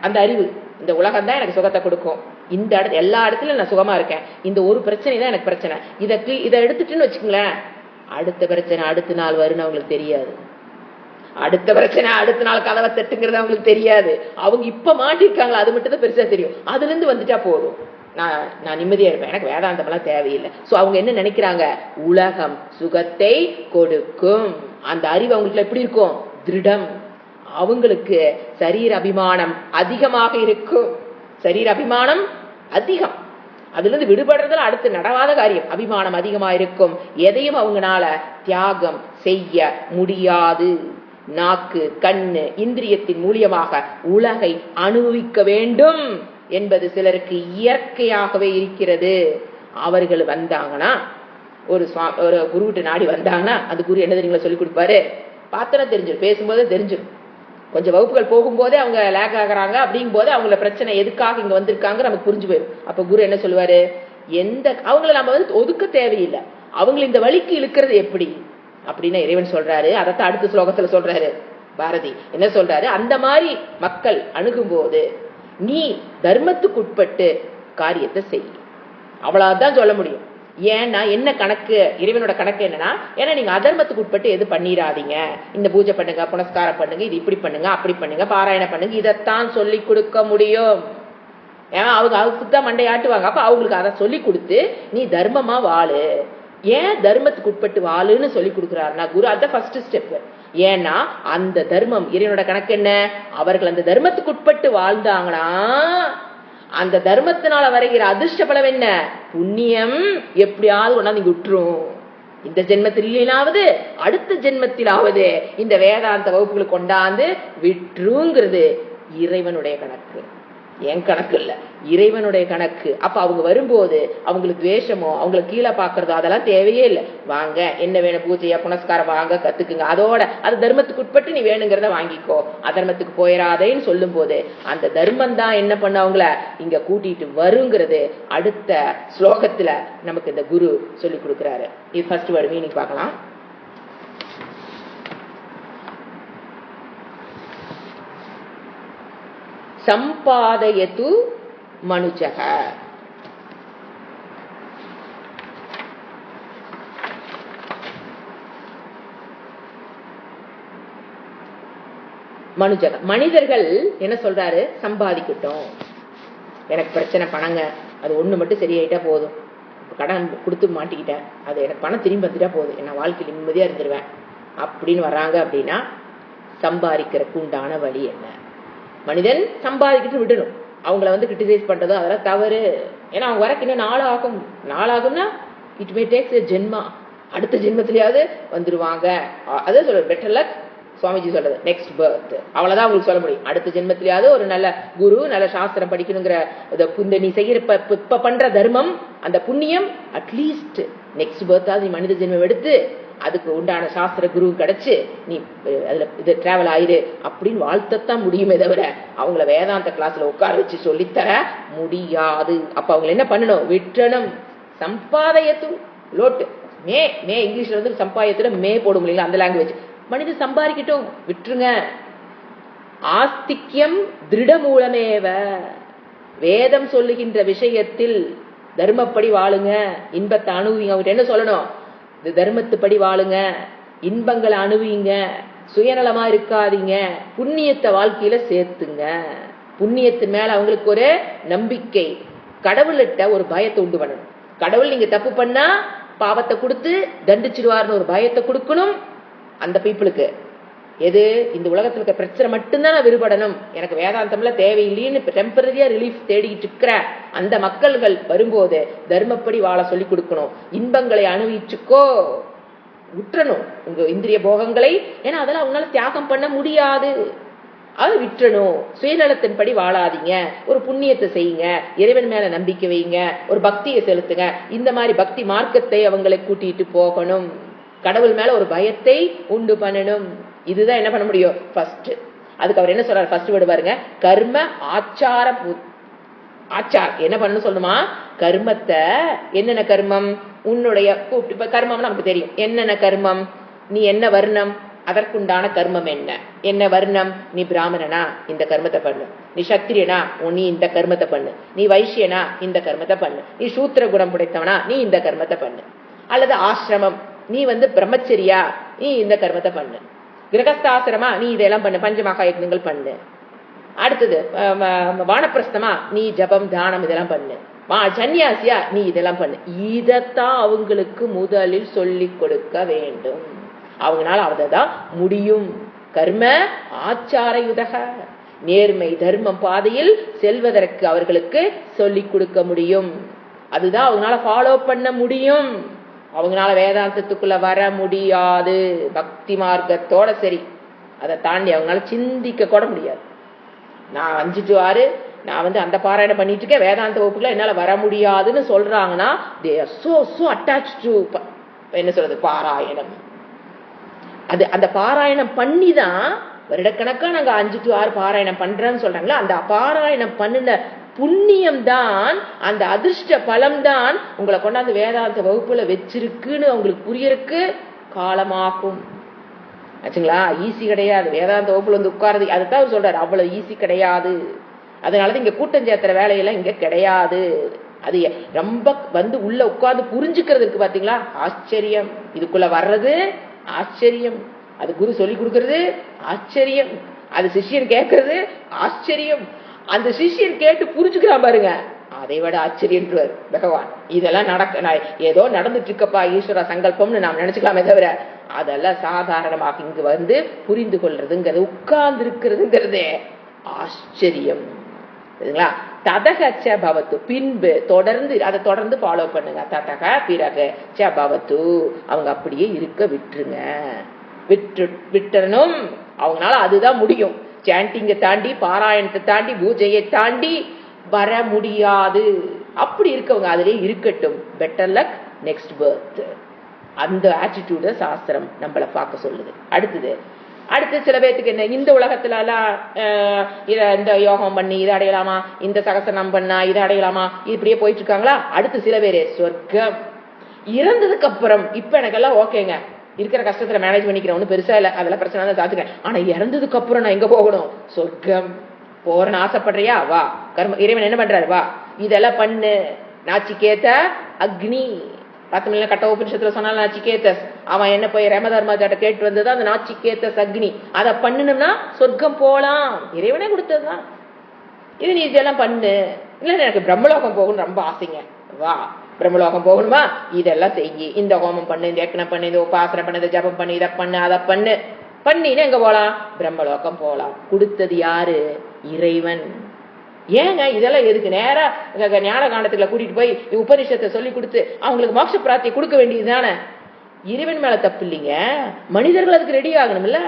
அந்த அறிவு, இந்த உலகம் தான் எனக்கு சுகத்தை கொடுக்கும், இந்த எல்லா இடத்துலயும் நான் சுகமா இருக்கேன், இந்த ஒரு பிரச்சனை தான் எனக்கு பிரச்சனை, இதை எடுத்துட்டுன்னு வச்சுக்கோங்களேன், அடுத்த பிரச்சனை அடுத்த நாள் வரும்னு அவங்களுக்கு தெரியாது, அடுத்த பிரச்சனை அடுத்த நாள் கதவை தட்டுங்கிறது அவங்களுக்கு தெரியாது. அவங்க இப்ப மாட்டிருக்காங்களா அது மட்டும் தான் பெருசா தெரியும். அதுல இருந்து வந்துட்டா போதும், நான் நிம்மதியா இருப்பேன், எனக்கு வேதாந்தம் எல்லாம் தேவையில்லை. சோ அவங்க என்ன நினைக்கிறாங்க, உலகம் சுகத்தை கொடுக்கும், அந்த அறிவு அவங்களுக்கு எப்படி இருக்கும், திருடம். அவங்களுக்கு சரீர அபிமானம் அதிகமாக இருக்கும், சரீர அபிமானம் அதிகம், அதுல இருந்து விடுபடுறதுல அடுத்து நடவாத காரியம், அபிமானம் அதிகமா இருக்கும். எதையும் அவங்கனால தியாகம் செய்ய முடியாது. நாக்கு, கண்ணு, இந்திரியத்தின் மூலியமாக உலகை அனுபவிக்க வேண்டும் என்பது சிலருக்கு இயற்கையாகவே இருக்கிறது. அவர்கள் வந்தாங்கன்னா, ஒரு குருவிட்டு நாடி வந்தாங்கன்னா அந்த குரு என்ன தெரியுங்களா சொல்லி கொடுப்பாரு, பார்த்தனா தெரிஞ்சிடும், பேசும்போதே தெரிஞ்சிடும். கொஞ்சம் வகுப்புகள் போகும்போதே அவங்க லேக் ஆகுறாங்க அப்படிங்கும் போது அவங்கள பிரச்சனை எதுக்காக இங்க வந்திருக்காங்க நமக்கு புரிஞ்சு போயிடும். அப்ப குரு என்ன சொல்லுவாரு, அவங்களை நம்ம வந்து ஒதுக்க தேவையில்லை, அவங்களை இந்த வழிக்கு இழுக்கிறது எப்படி அப்படின்னு இறைவன் சொல்றாரு. அதைத்தான் அடுத்த ஸ்லோகத்துல சொல்றாரு பாரதி. என்ன சொல்றாரு, அந்த மாதிரி மக்கள் அணுகும் போது நீ தர்மத்துக்கு உட்பட்டு காரியத்தை செய், அவ்வளவுதான் சொல்ல முடியும். ஏன்னா என்ன கணக்கு, இறைவனோட கணக்கு என்னன்னா, ஏன்னா நீங்க அதர்மத்துக்கு உட்பட்டு எது பண்ணிடாதீங்க, இந்த பூஜை பண்ணுங்க, புனஸ்காரம் பண்ணுங்க, இது இப்படி பண்ணுங்க, அப்படி பண்ணுங்க, பாராயணம் பண்ணுங்க, இதைத்தான் சொல்லி கொடுக்க முடியும். ஏன்னா அவங்க அதுக்கு தான் மண்டையாட்டுவாங்க. அப்ப அவங்களுக்கு அதை சொல்லி கொடுத்து நீ தர்மமா வாழு. ஏன் தர்மத்துக்கு உட்பட்டு வாழுன்னு சொல்லி கொடுக்குறாருன்னா குரு, அதான் ஃபர்ஸ்ட் ஸ்டெப். ஏன்னா அந்த தர்மம், இறைவனோட கணக்கு என்ன, அவர்கள் அந்த தர்மத்துக்கு உட்பட்டு வாழ்ந்தாங்கன்னா அந்த தர்மத்தினால வருகிற அதிர்ஷ்ட பலம் என்ன, புண்ணியம் எப்படியாவது கொண்டாந்து நீங்க விட்டுரும். இந்த ஜென்மத்திலாவது அடுத்த ஜென்மத்திலாவது இந்த வேதாந்த வகுப்புகளை கொண்டாந்து விட்டுருங்கிறது இறைவனுடைய கணக்கு. என் கணக்கு இல்ல, இறைவனுடைய கணக்கு. அப்ப அவங்க வரும்போது அவங்களுக்கு துவேஷமோ அவங்களுக்கு கீழே பாக்குறதோ அதெல்லாம் தேவையே இல்லை. வாங்க, என்ன வேணும், பூஜையா புனஸ்காரம் வாங்க கத்துக்குங்க, அதோட அது தர்மத்துக்கு உட்பட்டு நீ வேணுங்கிறத வாங்கிக்கோ, அதர்மத்துக்கு போயிடாதேன்னு சொல்லும் போது அந்த தர்மம் தான் என்ன பண்ண அவங்கள இங்க கூட்டிட்டு வருங்கிறது அடுத்த ஸ்லோகத்துல நமக்கு இந்த குரு சொல்லி கொடுக்கிறாரு. இது ஃபர்ஸ்ட் வேர்டு மீனிங் பார்க்கலாம். சம்பாதயது மனுஜக. மனுஜக மனிதர்கள் என்ன சொல்றாரு, சம்பாதிக்கட்டும், எனக்கு பிரச்சனை பணங்க, அது ஒண்ணு மட்டும் சரியாயிட்டா போதும், கடன் கொடுத்து மாட்டிக்கிட்டேன், அது எனக்கு பணம் திரும்பி வந்துட்டா போதும், என்ன வாழ்க்கையில் நிம்மதியா இருந்துருவேன் அப்படின்னு வர்றாங்க. அப்படின்னா சம்பாதிக்கிறதுக்கு உண்டான வழி என்ன? மனிதன் சம்பாதிக்கிட்டு விடணும், அவங்கள கிரிட்டிசைஸ் பண்றதோ அதெல்லாம் தவறு. ஏன்னா அவங்க வரக்கு இன்னும் நாளாகும்னா இட் மே டேக்ஸ் எ ஜென்மா, அடுத்த ஜென்மத்திலேயாவது வந்துருவாங்க. அதான் சொல்ற பெட்டர் லக், சுவாமிஜி சொல்றது நெக்ஸ்ட் பர்த், அவ்வளவுதான் அவங்களுக்கு சொல்ல முடியும். அடுத்த ஜென்மத்திலேயாவது ஒரு நல்ல குரு, நல்ல சாஸ்திரம் படிக்கணுங்கிற நீ செய்யற இப்ப பண்ற தர்மம், அந்த புண்ணியம் அட்லீஸ்ட் நெக்ஸ்ட் பர்த்தாவது நீ மனித ஜென்மம் எடுத்து அதுக்கு உண்டான சாஸ்திர குரு கிடைச்சு நீ அதுல இது டிராவல் ஆயிரு அப்படின்னு வாழ்த்தத்தான் முடியுமே தவிர அவங்கள வேதாந்த கிளாஸ்ல உட்கார வச்சு சொல்லித்தர முடியாது. அப்ப அவங்க என்ன பண்ணணும், விட்டணும். சம்பாதயத்து லோட்டு மே மே இங்கிலீஷ்ல சம்பாயத்துல மே போட முடியல, அந்த லாங்குவேஜ். மனிதன் சம்பாதிக்கட்டும், விட்டுருங்க. ஆஸ்திக்யம் திருடமூலமேவ, வேதம் சொல்லுகின்ற விஷயத்தில் தர்மப்படி வாழுங்க, இன்பத்தை அனுபவிங்க. அவர்கிட்ட என்ன சொல்லணும், இது தர்மத்துப்படி வாழுங்க, இன்பங்களை அனுபவிங்க, சுயநலமா இருக்காதீங்க, புண்ணியத்தை வாழ்க்கையில சேர்த்துங்க. புண்ணியத்தின் மேல அவங்களுக்கு ஒரு நம்பிக்கை, கடவுள்கிட்ட ஒரு பயத்தை உண்டு பண்ணணும். கடவுள் நீங்க தப்பு பண்ணா பாவத்தை கொடுத்து தண்டிச்சிடுவார்னு ஒரு பயத்தை கொடுக்கணும் அந்த பீப்புளுக்கு. எது, இந்த உலகத்துல இருக்க பிரச்சனை மட்டும்தான் நான் விடுபடணும், எனக்கு வேதாந்தம்ல தேவையில்லைன்னு டெம்பரரியா ரிலீஃப் தேடிக்கிட்டு இருக்கிற அந்த மக்கள்கள் வரும்போது தர்மப்படி வாழ சொல்லி கொடுக்கணும். இன்பங்களை அனுபவிச்சுக்கோ, விட்டுறணும் உங்க இந்திரிய போகங்களை, ஏன்னா அதெல்லாம் அவங்களால தியாகம் பண்ண முடியாது, அது விட்டுறணும். சுயநலத்தின்படி வாழாதீங்க, ஒரு புண்ணியத்தை செய்யுங்க, இறைவன் மேல நம்பிக்கை வைங்க, ஒரு பக்தியை செலுத்துங்க. இந்த மாதிரி பக்தி மார்க்கத்தை அவங்களை கூட்டிட்டு போகணும், கடவுள் மேல ஒரு பயத்தை உண்டு பண்ணணும். இதுதான் என்ன பண்ண முடியும் ஃபர்ஸ்ட். அதுக்கு அவர் என்ன சொல்றாரு, ஃபர்ஸ்ட் வேர்டு பாருங்க, கர்ம ஆச்சார. ஆச்சாரம் என்ன பண்ணணும் சொல்லணுமா, கர்மத்தை, என்னென்ன கர்மம் உன்னுடைய, இப்ப கர்மம் நமக்கு தெரியும், என்னென்ன கர்மம், நீ என்ன வர்ணம் அதற்குண்டான கர்மம் என்ன, என்ன வர்ணம், நீ பிராமணனா இந்த கர்மத்தை பண்ணு, நீ சத்திரியனா நீ இந்த கர்மத்தை பண்ணு, நீ வைசியனா இந்த கர்மத்தை பண்ணு, நீ சூத்திர குணம் படைத்தவனா நீ இந்த கர்மத்தை பண்ணு, அல்லது ஆசிரமம் நீ பிரம்மச்சரியா நீ இந்த கர்மத்தை பண்ணு, கிரகஸ்தாசிரமா நீ இதெல்லாம் பண்ணு, பஞ்சமகா யஜ்ஞங்கள் பண்ணு, அடுத்தது வானப்பிரஸ்தமா நீ ஜபம் தானம் இதெல்லாம் பண்ணு, சன்னியாசியா நீ இதெல்லாம் பண்ணு. இதத்தான் அவங்களுக்கு முதலில் சொல்லி கொடுக்க வேண்டும். அவங்களால அவதான் முடியும். கர்ம ஆச்சாரயுதக, நேர்மை தர்மம் பாதையில் செல்வதற்கு அவர்களுக்கு சொல்லிக் கொடுக்க முடியும். அதுதான் அவங்களால ஃபாலோ பண்ண முடியும். அவங்களால வேதாந்தத்துக்குள்ள வர முடியாது, பக்தி மார்க்கத்தோட சரி, அதை தாண்டி அவங்களால சிந்திக்க கூட முடியாது. நான் 5 to 6 நான் அந்த பாராயணம் பண்ணிட்டு இருக்கேன், வேதாந்த வகுப்புல என்னால வர முடியாதுன்னு சொல்றாங்கன்னா they are so attached to என்ன சொல்றது பாராயணம். அது அந்த பாராயணம் பண்ணி தான் வருடக்கணக்கா நாங்க 5 to 6 பாராயணம் பண்றேன்னு சொல்றாங்களா, அந்த பாராயணம் பண்ணின புண்ணியம் தான், அந்த அதிர்ஷ்ட பலம் தான் உங்களை கொண்டாந்து வேதாந்த வகுப்புல வச்சிருக்குன்னு உங்களுக்கு புரியறதுக்கு காலமாகும். ஆச்சுங்களா? ஈஸி கிடையாது வேதாந்த வகுப்புல உட்கார்றது. அதுதான் சொல்றாரு, அவ்வளவு ஈஸி கிடையாது. அதனாலதான் இங்க கூட்டம் சேர்த்துற வேலையெல்லாம் இங்க கிடையாது. அது ரொம்ப உள்ள உட்கார்ந்து புரிஞ்சுக்கிறதுக்கு பாத்தீங்களா ஆச்சரியம். இதுக்குள்ள வர்றது ஆச்சரியம், அது குரு சொல்லி கொடுக்கறது ஆச்சரியம், அது சிஷ்யன் கேட்கறது ஆச்சரியம், அந்த சிஷ்யன் கேட்டு புரிஞ்சுக்கிறான் பாருங்க, அதை விட ஆச்சரியன்றார் பகவான். இதெல்லாம் ஏதோ நடந்துட்டு இருக்கப்பா ஈஸ்வர சங்கல்பம்னு நாம் நினைச்சுக்கலாமே தவிர அதெல்லாம் சாதாரணமாக இங்கு புரிந்து கொள்றதுங்கிறது, உட்கார்ந்து இருக்கிறதுங்கிறதே ஆச்சரியம். ததக பவத்து, பின்பு தொடர்ந்து அதை தொடர்ந்து ஃபாலோ பண்ணுங்க. ததக பிறகு பவத்து, அவங்க அப்படியே இருக்க விட்டுருங்க, விட்டுறணும். அவங்களால அதுதான் முடியும். சாண்டிங்கை தாண்டி, பாராயணத்தை தாண்டி, பூஜையை தாண்டி வர முடியாது. அப்படி இருக்கவங்க அதிலே இருக்கட்டும், பெட்டர் லக் நெக்ஸ்ட் பர்த். அந்த ஆட்டிடியூட சாஸ்திரம் நம்மளை பார்க்க சொல்லுது. அடுத்து சில பேர்த்துக்கு என்ன, இந்த உலகத்துல எல்லாம் இந்த யோகம் பண்ணி இதை அடையலாமா, இந்த சகசனம் பண்ணா இதை அடையலாமா, இப்படியே போயிட்டு இருக்காங்களா. அடுத்து சில பேரு சொர்க்கம் இறந்ததுக்கு அப்புறம், இப்ப எனக்கெல்லாம் ஓகேங்க, இருக்கிற கஷ்டத்துல மேனேஜ் பண்ணிக்கிறேன், ஒன்னும் பெருசா இல்ல, அதெல்லாம் பிரச்சனை தான் தாத்துக்கிறேன். ஆனா இறந்ததுக்கு அப்புறம் நான் எங்க போகணும்? சொர்க்கம் போறேன்னு ஆசைப்படுறியா? வா. இறைவன் என்ன பண்றாரு? வா, இதெல்லாம் பண்ணு. நாச்சிகேத அக்னி, 10 மில்லியன் கட்ட உபனிஷத்துல சொன்னாலும் நாச்சிகேதஸ், அவன் என்ன போய் ரமதர்மாஜாட்ட கேட்டு வந்ததா அந்த நாச்சிகேதஸ் அக்னி. அதை பண்ணணும்னா சொர்க்கம் போலாம், இறைவனே கொடுத்ததுதான். இது நீ இதெல்லாம் பண்ணு. இல்ல எனக்கு பிரம்மலோகம் போகணும்னு ரொம்ப ஆசைங்க, வா. பிரம்மலோகம் போகணுமா? இதெல்லாம் செய்யி, இந்த ஹோமம் பண்ணு, இந்த யக்னம் பண்ணு, இந்த உபாசனை பண்ணு, இந்த ஜபம் பண்ணு, இதை பண்ணு, அதை பண்ணு. பண்ணின்னு எங்க போலாம்? பிரம்மலோகம் போலாம். கொடுத்தது யாரு? இறைவன். ஏங்க இதெல்லாம் எதுக்கு? நேரா ஞான காண்டத்துக்குள்ள கூட்டிட்டு போய் உபனிஷத்தை சொல்லி கொடுத்து அவங்களுக்கு மோட்ச பிராப்தியை கொடுக்க வேண்டியதுதானே. இறைவன் மேல தப்பு இல்லைங்க, மனிதர்கள் அதுக்கு ரெடி ஆகணும்ல.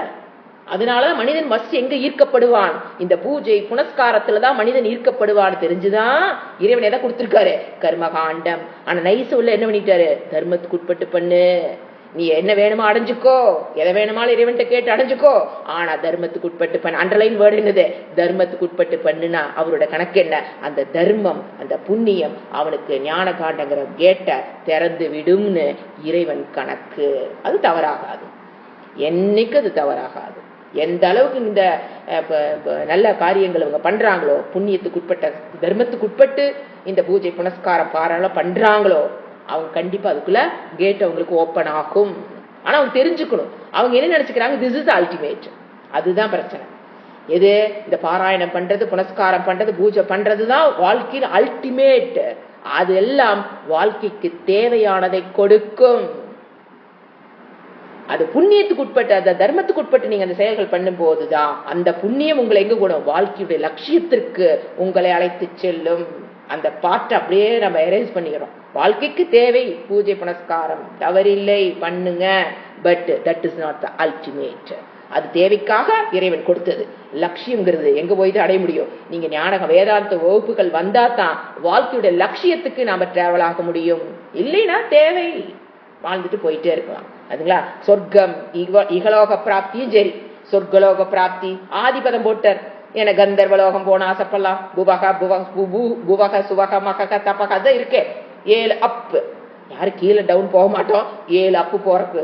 அதனாலதான் மனிதன் மஸ்ட் எங்க ஈர்க்கப்படுவான்? இந்த பூஜை புனஸ்காரத்துலதான் மனிதன் ஈர்க்கப்படுவான். தெரிஞ்சுதான் இறைவன் எதை கொடுத்திருக்காரு? கர்மகாண்டம். ஆனா நைஸ் உள்ள என்ன பண்ணிட்டாரு? தர்மத்துக்கு உட்பட்டு பண்ணு, நீ என்ன வேணுமோ அடைஞ்சுக்கோ, எதை வேணுமாலும் இறைவன்ட்ட கேட்டு அடைஞ்சுக்கோ, ஆனா தர்மத்துக்கு உட்பட்டு பண்ணு. அண்டர்லைன் வேர்டு என்னது? தர்மத்துக்கு உட்பட்டு பண்ணுனா அவரோட கணக்கு என்ன? அந்த தர்மம், அந்த புண்ணியம் அவனுக்கு ஞான காண்டங்கிற கேட்ட திறந்து விடும்னு இறைவன் கணக்கு. அது தவறாகாது, என்னைக்கு அது தவறாகாது. எந்த அளவுக்கு இந்த நல்ல காரியங்கள் அவங்க பண்றாங்களோ, புண்ணியத்துக்கு உட்பட்ட தர்மத்துக்கு உட்பட்டு இந்த பூஜை புனஸ்காரம் பாராயணம் பண்றாங்களோ, அவங்க கண்டிப்பா அதுக்குள்ள கேட் அவங்களுக்கு ஓப்பன் ஆகும். ஆனா அவங்க தெரிஞ்சுக்கணும், அவங்க என்ன நினைச்சுக்கிறாங்க? This is ultimate. அதுதான் பிரச்சனை. எது? இந்த பாராயணம் பண்றது, புனஸ்காரம் பண்றது, பூஜை பண்றதுதான் வாழ்க்கையில் அல்டிமேட். அது எல்லாம் வாழ்க்கைக்கு தேவையானதை கொடுக்கும். அது புண்ணியத்துக்கு உட்பட்டு, அந்த தர்மத்துக்கு உட்பட்டு நீங்க அந்த செயல்கள் பண்ணும் போதுதான் அந்த புண்ணியம் உங்களை எங்க கூடும்? வாழ்க்கையுடைய லட்சியத்திற்கு உங்களை அழைத்து செல்லும். அந்த பாட்டை அப்படியே நம்ம அரேஞ்ச் பண்ணிக்கிறோம். வாழ்க்கைக்கு தேவை பூஜை புனஸ்காரம், தவறில்லை, பண்ணுங்க. But that is not the ultimate. அது தேவைக்காக இறைவன் கொடுத்தது. லட்சியம்ங்கிறது எங்க போய் அடைய முடியும்? நீங்க ஞானக வேதாந்த வகுப்புகள் வந்தா தான் வாழ்க்கையுடைய லட்சியத்துக்கு நாம டிராவல் ஆக முடியும். இல்லைன்னா தேவை வாழ்ந்துட்டு போயிட்டே இருக்கலாம். அதுங்களா? சொர்க்கம் இகலோக பிராப்தியும் சரி, சொர்க்கலோக பிராப்தி ஆதிபதம் போட்டார். என கந்தர்வலோகம் போன ஆசைப்படலாம். புவக சுவக மகக தபக தான் இருக்கே 7 அப். யாரு கீழே டவுன் போக மாட்டோம். 7 அப்பு போறக்கு.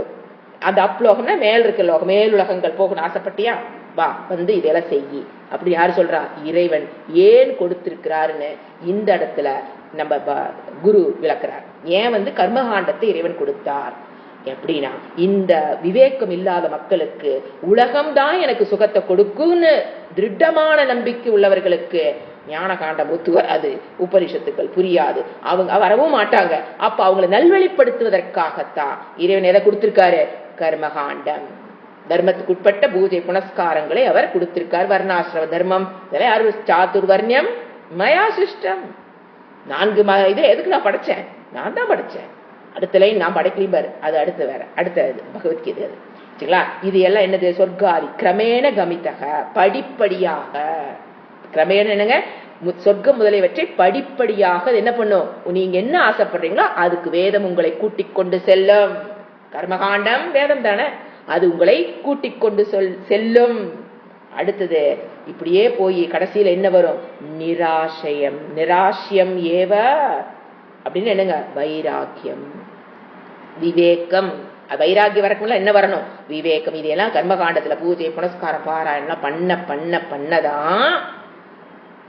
அந்த அப் லோகம்னா மேல் இருக்க லோகம், மேல் உலகங்கள் போகணும் ஆசைப்பட்டியா? வா, வந்து இதெல்லாம் செய்யி. அப்படி யாரு சொல்றா? இறைவன் ஏன் கொடுத்திருக்கிறாருன்னு இந்த இடத்துல நம்ம குரு விளக்குறார். ஏன் வந்து கர்மகாண்டத்தை இறைவன் கொடுத்தார் எப்படின்னா, இந்த விவேகம் இல்லாத மக்களுக்கு உலகம்தான் எனக்கு சுகத்தை கொடுக்கும்னு திருடமான நம்பிக்கை உள்ளவர்களுக்கு ஞான காண்டம் ஒத்து வராது, உபனிஷத்துக்கள் புரியாது, அவங்க வரவும் மாட்டாங்க. அப்ப அவங்களை நல்வழிப்படுத்துவதற்காகத்தான் இறைவன் எதை கொடுத்திருக்காரு? கர்மகாண்டம். தர்மத்துக்கு உட்பட்ட பூஜை புனஸ்காரங்களை அவர் கொடுத்திருக்கார். வர்ணாசிரம தர்மம், சாதுர்வர்ணியம் மயா சிஷ்டம். 4 இதை எதுக்கு நான் படைச்சேன்? நான் தான் படைச்சேன். அடுத்த லைன் நான் படைக்கலையும் பாரு, அது அடுத்து வேற, அடுத்த பகவத்கீதை அது. சரிங்களா? இது எல்லாம் என்னது? சொர்க்காதி கிரமேண கமிதக, படிப்படியாக. கிரமேண என்னங்க? சொர்க்கம் முதலியவற்றை படிப்படியாக என்ன பண்ணும்? நீங்க என்ன ஆசைப்படுறீங்களோ அதுக்கு வேதம் உங்களை கூட்டிக் கொண்டு செல்லும். கர்மகாண்டம் வேதம் தானே, அது உங்களை கூட்டிக் கொண்டு செல்லும். அடுத்தது இப்படியே போய் கடைசியில என்ன வரும்? நிராசயம். நிராசியம் ஏவ அப்படின்னு என்னங்க? வைராக்கியம், விவேகம். வைராக்கியம் வரக்கும்ல என்ன வரணும்? விவேகம். இதெல்லாம் கர்மகாண்டத்துல பூஜை புனஸ்காரம் பாராயணம் பண்ண பண்ண பண்ணதான்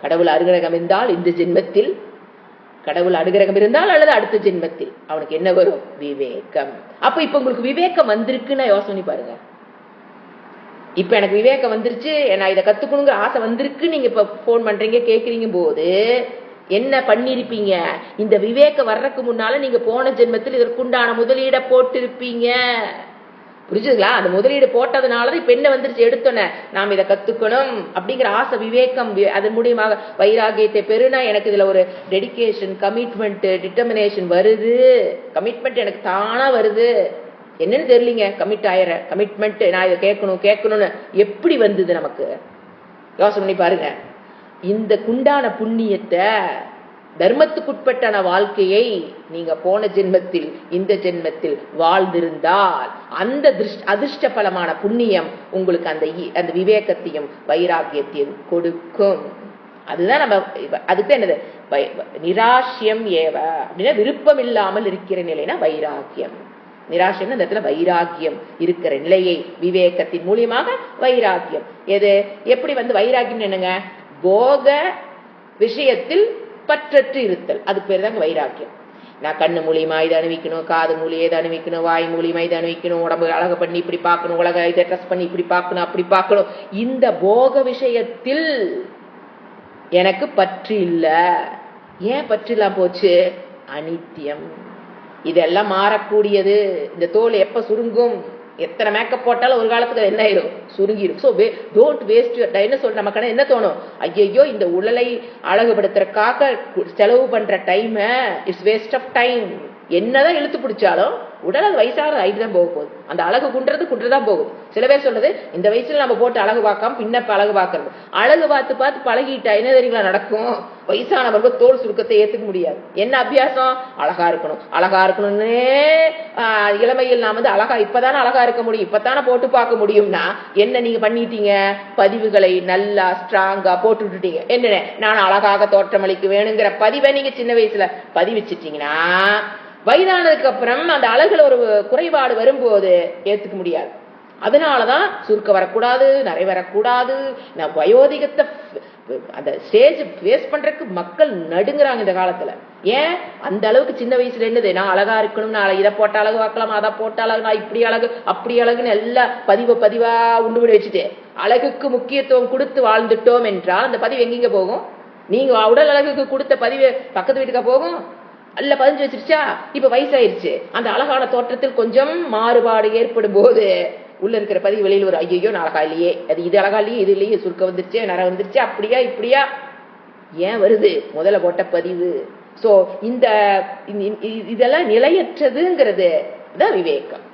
கடவுள் அனுகிரகம் இருந்தால் இந்த ஜென்மத்தில், கடவுள் அனுகிரகம் இருந்தால் அல்லது அடுத்த ஜென்மத்தில் அவனுக்கு என்ன வரும்? விவேகம். அப்ப இப்ப உங்களுக்கு விவேகம் வந்திருக்குன்னு யோசனை பாருங்க. இப்ப எனக்கு விவேகம் வந்துருச்சு, நான் இதை கத்துக்கணுங்கிற ஆசை வந்திருக்கு, நீங்க இப்ப போன் பண்றீங்க கேக்குறீங்க போது என்ன பண்ணிருப்பீங்க? இந்த விவேகம் வர்றதுக்கு முன்னால நீங்க போன ஜென்மத்தில் இதற்குண்டான முதலீட போட்டிருப்பீங்க. புரிஞ்சுதுங்களா? அந்த முதலீடு போட்டதுனாலதான் இப்ப என்ன வந்துருச்சு? எடுத்தோன்னே நாம் இதை கத்துக்கணும் அப்படிங்கிற ஆசை, விவேகம். அதன் மூலியமாக வைராகியத்தை பெருனா எனக்கு இதுல ஒரு டெடிகேஷன், கமிட்மெண்ட், டிட்டர்மினேஷன் வருது. கமிட்மெண்ட் எனக்கு தானா வருது. என்னன்னு தெரியலீங்க, கமிட் ஆயிர கமிட்மெண்ட். நான் இதை கேட்கணும்னு எப்படி வந்தது நமக்கு? யோசனை பண்ணி பாருங்க. இந்த குண்டான புண்ணியத்தை, தர்மத்துக்குட்பட்டான வாழ்க்கையை நீங்க போன ஜென்மத்தில் இந்த ஜென்மத்தில் வாழ்ந்திருந்தால் அந்த அதிர்ஷ்ட பலமான புண்ணியம் உங்களுக்கு அந்த விவேகத்தையும் வைராகியத்தையும் கொடுக்கும். அதுதான் நம்ம அதுக்கு என்னது நிராசியம் ஏவ அப்படின்னா விருப்பம் இல்லாமல் இருக்கிற நிலைனா வைராகியம். நிராசைன்னு அந்த இடத்துல வைராகியம் இருக்கிற நிலையை விவேகத்தின் மூலியமாக வைராகியம். எது எப்படி வைராகியம் என்னங்க? போக விஷயத்தில் பற்றற்று இருத்தல், அதுக்கு பேர் தாங்க வைராக்கியம். நான் கண்ணு மூலியமா இதை அணிவிக்கணும், காது மூலியம் இதை அணிவிக்கணும், வாய் மூலியமா இதை அணிவிக்கணும், உடம்பு அழகு பண்ணி இப்படி பார்க்கணும், உலக இதை ட்ரெஸ் பண்ணி இப்படி பார்க்கணும் அப்படி பார்க்கணும். இந்த போக விஷயத்தில் எனக்கு பற்று இல்ல. ஏன் பற்று இல்லாம போச்சு? அனித்தியம். இதெல்லாம் மாறக்கூடியது. இந்த தோல் எப்ப சுருங்கும்? எத்தனை மேக்கப் போட்டாலும் ஒரு காலத்துக்கு என்ன ஆயிரும்? சுருங்கிடும். So don't waste your time. என்ன சொல்ற நமக்கான என்ன தோணும்? ஐயோ இந்த உடலை அழகுபடுத்துறதுக்காக செலவு பண்ற time it's waste of time. என்னதான் இழுத்து பிடிச்சாலும் உடல் அது வயசாக ஆயிட்டு தான் போக போகுது. அந்த அழகு குன்றதான் போகுது. சில பேர் சொல்றது இந்த வயசுல நம்ம போட்டு அழகு பார்க்காம பின்னப்ப அழகு பார்க்கறது. அழகு பார்த்து பார்த்து பழகிட்டா என்ன தெரியுங்களா நடக்கும்? வயசானவர்கள் தோல் சுருக்கத்தை ஏத்துக்க முடியாது. என்ன அபியாசம்? அழகா இருக்கணும்னே இளமையில் நாம் அழகா இப்பதானே அழகா இருக்க முடியும், இப்பதானே போட்டு பார்க்க முடியும்னா என்ன நீங்க பண்ணிட்டீங்க? பதிவுகளை நல்லா ஸ்ட்ராங்கா போட்டு விட்டுட்டீங்க. என்ன நான் அழகாக தோற்றமளிக்க வேணுங்கிற பதிவை நீங்க சின்ன வயசுல பதிவிச்சிட்டீங்கன்னா வயதானதுக்கு அப்புறம் அந்த அழகுல ஒரு குறைபாடு வரும்போது ஏத்துக்க முடியாது. அதனாலதான் சுருக்க வரக்கூடாது, நிறை வரக்கூடாது. நான் வயோதிகத்தை அந்த ஸ்டேஜ் ஃபேஸ் பண்றதுக்கு மக்கள் நடுங்குறாங்க இந்த காலத்துல. ஏன் அந்த அளவுக்கு சின்ன வயசுல என்னது நான் அழகா இருக்கணும், நான் இதை போட்ட அழகு பார்க்கலாம், அதை போட்ட அழகு, நான் இப்படி அழகு அப்படி அழகுன்னு எல்லாம் பதிவா உண்டு விட வச்சுட்டு அழகுக்கு முக்கியத்துவம் கொடுத்து வாழ்ந்துட்டோம் என்றால் அந்த பதிவு எங்கெங்க போகும்? நீங்க உடல் அழகுக்கு கொடுத்த பதிவு பக்கத்து வீட்டுக்கா போகும்? அல்ல பதிஞ்சு வச்சிருச்சா? இப்ப வயசாயிருச்சு. அந்த அழகான தோற்றத்தில் கொஞ்சம் மாறுபாடு ஏற்படும் போது உள்ள இருக்கிற பதிவு வெளியில் ஒரு ஐயோ நான் அழகா இல்லையே, அது இது அழகா இல்லையே, இது இல்லையே, சுருக்க வந்துருச்சு, நர வந்துருச்சு, அப்படியா இப்படியா. ஏன் வருது? முதல்ல போட்ட பதிவு. சோ இதெல்லாம் நிலையற்றதுங்கிறது தான் விவேகம்.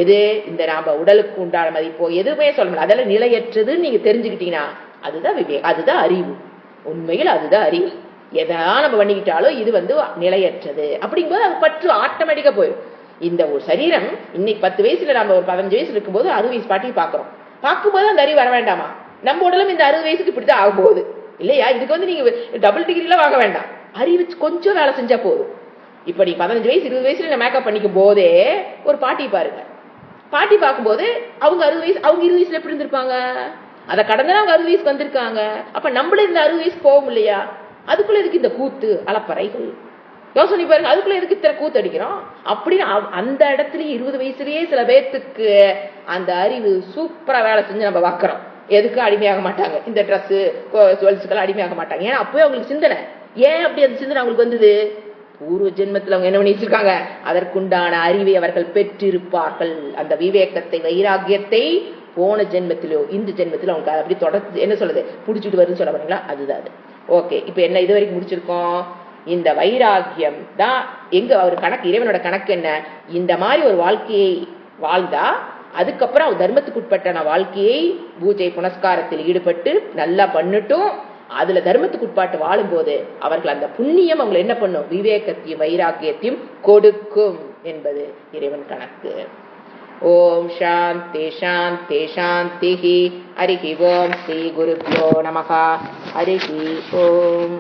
எது இந்த நாம உடலுக்கு உண்டான மதிப்போ எதுவுமே சொல்ல முடியாது. அதெல்லாம் நிலையற்றதுன்னு நீங்க தெரிஞ்சுக்கிட்டீங்கன்னா அதுதான் விவேகம், அதுதான் அறிவு. உண்மையில் அதுதான் அறிவு. எதான் நம்ம பண்ணிக்கிட்டாலும் இது நிலையற்றது அப்படிங்கும்போது அது பற்று ஆட்டோமேட்டிக்கா போயிடும். இந்த ஒரு சரீரம் இன்னைக்கு 10 வயசுல நம்ம ஒரு 15 வயசுல இருக்கும்போது 60 வயசு பாட்டி பாக்குறோம். பார்க்கும்போது அந்த அறிவு வர வேண்டாமா? நம்ம உடலும் இந்த 60 வயசுக்கு இப்படிதான் ஆகும் போகுது இல்லையா? இதுக்கு நீங்க டபுள் டிகிரிலாம் வாங்க வேண்டாம், அறிவு கொஞ்சம் வேலை செஞ்சா போதும். இப்ப நீ 15 வயசு 20 வயசுல மேக்கப் பண்ணிக்கும் போதே ஒரு பாட்டி பாருங்க. பாட்டி பார்க்கும்போது அவங்க 60 வயசு, அவங்க 20 வயசுல எப்படி இருந்திருப்பாங்க? அதை கடந்து அவங்க 60 வயசுக்கு வந்திருக்காங்க. அப்ப நம்மள இந்த 60 வயசுக்கு போகும் இல்லையா? அதுக்குள்ள எதுக்கு இந்த கூத்து அலப்பறைகள்? யோசனை பாருங்க, அதுக்குள்ள எதுக்கு இத்தனை கூத்து அடிக்கிறோம்? அப்படின்னு அந்த இடத்துலயே 20 வயசுலயே சில பேர்த்துக்கு அந்த அறிவு சூப்பரா வேலை செஞ்சு நம்ம பார்க்கிறோம். எதுக்கு அடிமையாக மாட்டாங்க, இந்த ட்ரெஸ் ஜுவல்ஸுக்கெல்லாம் அடிமையாக மாட்டாங்க. ஏன்னா அப்பவே அவங்களுக்கு சிந்தனை. ஏன் அப்படி அந்த சிந்தனை அவங்களுக்கு வந்தது? பூர்வ ஜென்மத்தில் அவங்க என்ன பண்ணி வச்சிருக்காங்க? அதற்குண்டான அறிவை அவர்கள் பெற்றிருப்பார்கள். அந்த விவேகத்தை வைராகியத்தை போன ஜென்மத்திலோ இந்த ஜென்மத்திலோ அவங்க அப்படி தொடர்ந்து என்ன சொல்றது புடிச்சிட்டு வருதுன்னு சொல்ல பாருங்களா? அதுதான் அது. ஓகே, இப்ப என்ன இது வரைக்கும் முடிச்சிருக்கோம்? இந்த வைராகியம் தான் எங்க ஒரு கணக்கு, இறைவனோட கணக்கு என்ன? இந்த மாதிரி ஒரு வாழ்க்கையை வாழ்ந்தா அதுக்கப்புறம் தர்மத்துக்கு உட்பட்டான வாழ்க்கையை பூஜை புனஸ்காரத்தில் ஈடுபட்டு நல்லா பண்ணிட்டும் அதுல தர்மத்துக்கு உட்பாட்டு வாழும் போது அவர்கள் அந்த புண்ணியம் அவங்களை என்ன பண்ணும்? விவேகத்தையும் வைராகியத்தையும் கொடுக்கும் என்பது இறைவன் கணக்கு. ஓம் சாந்தி சாந்தி சாந்தி. ஹரிஹி ஓம் ஸ்ரீ குருப்யோ நமஹ. ஹரிஹி ஓம்.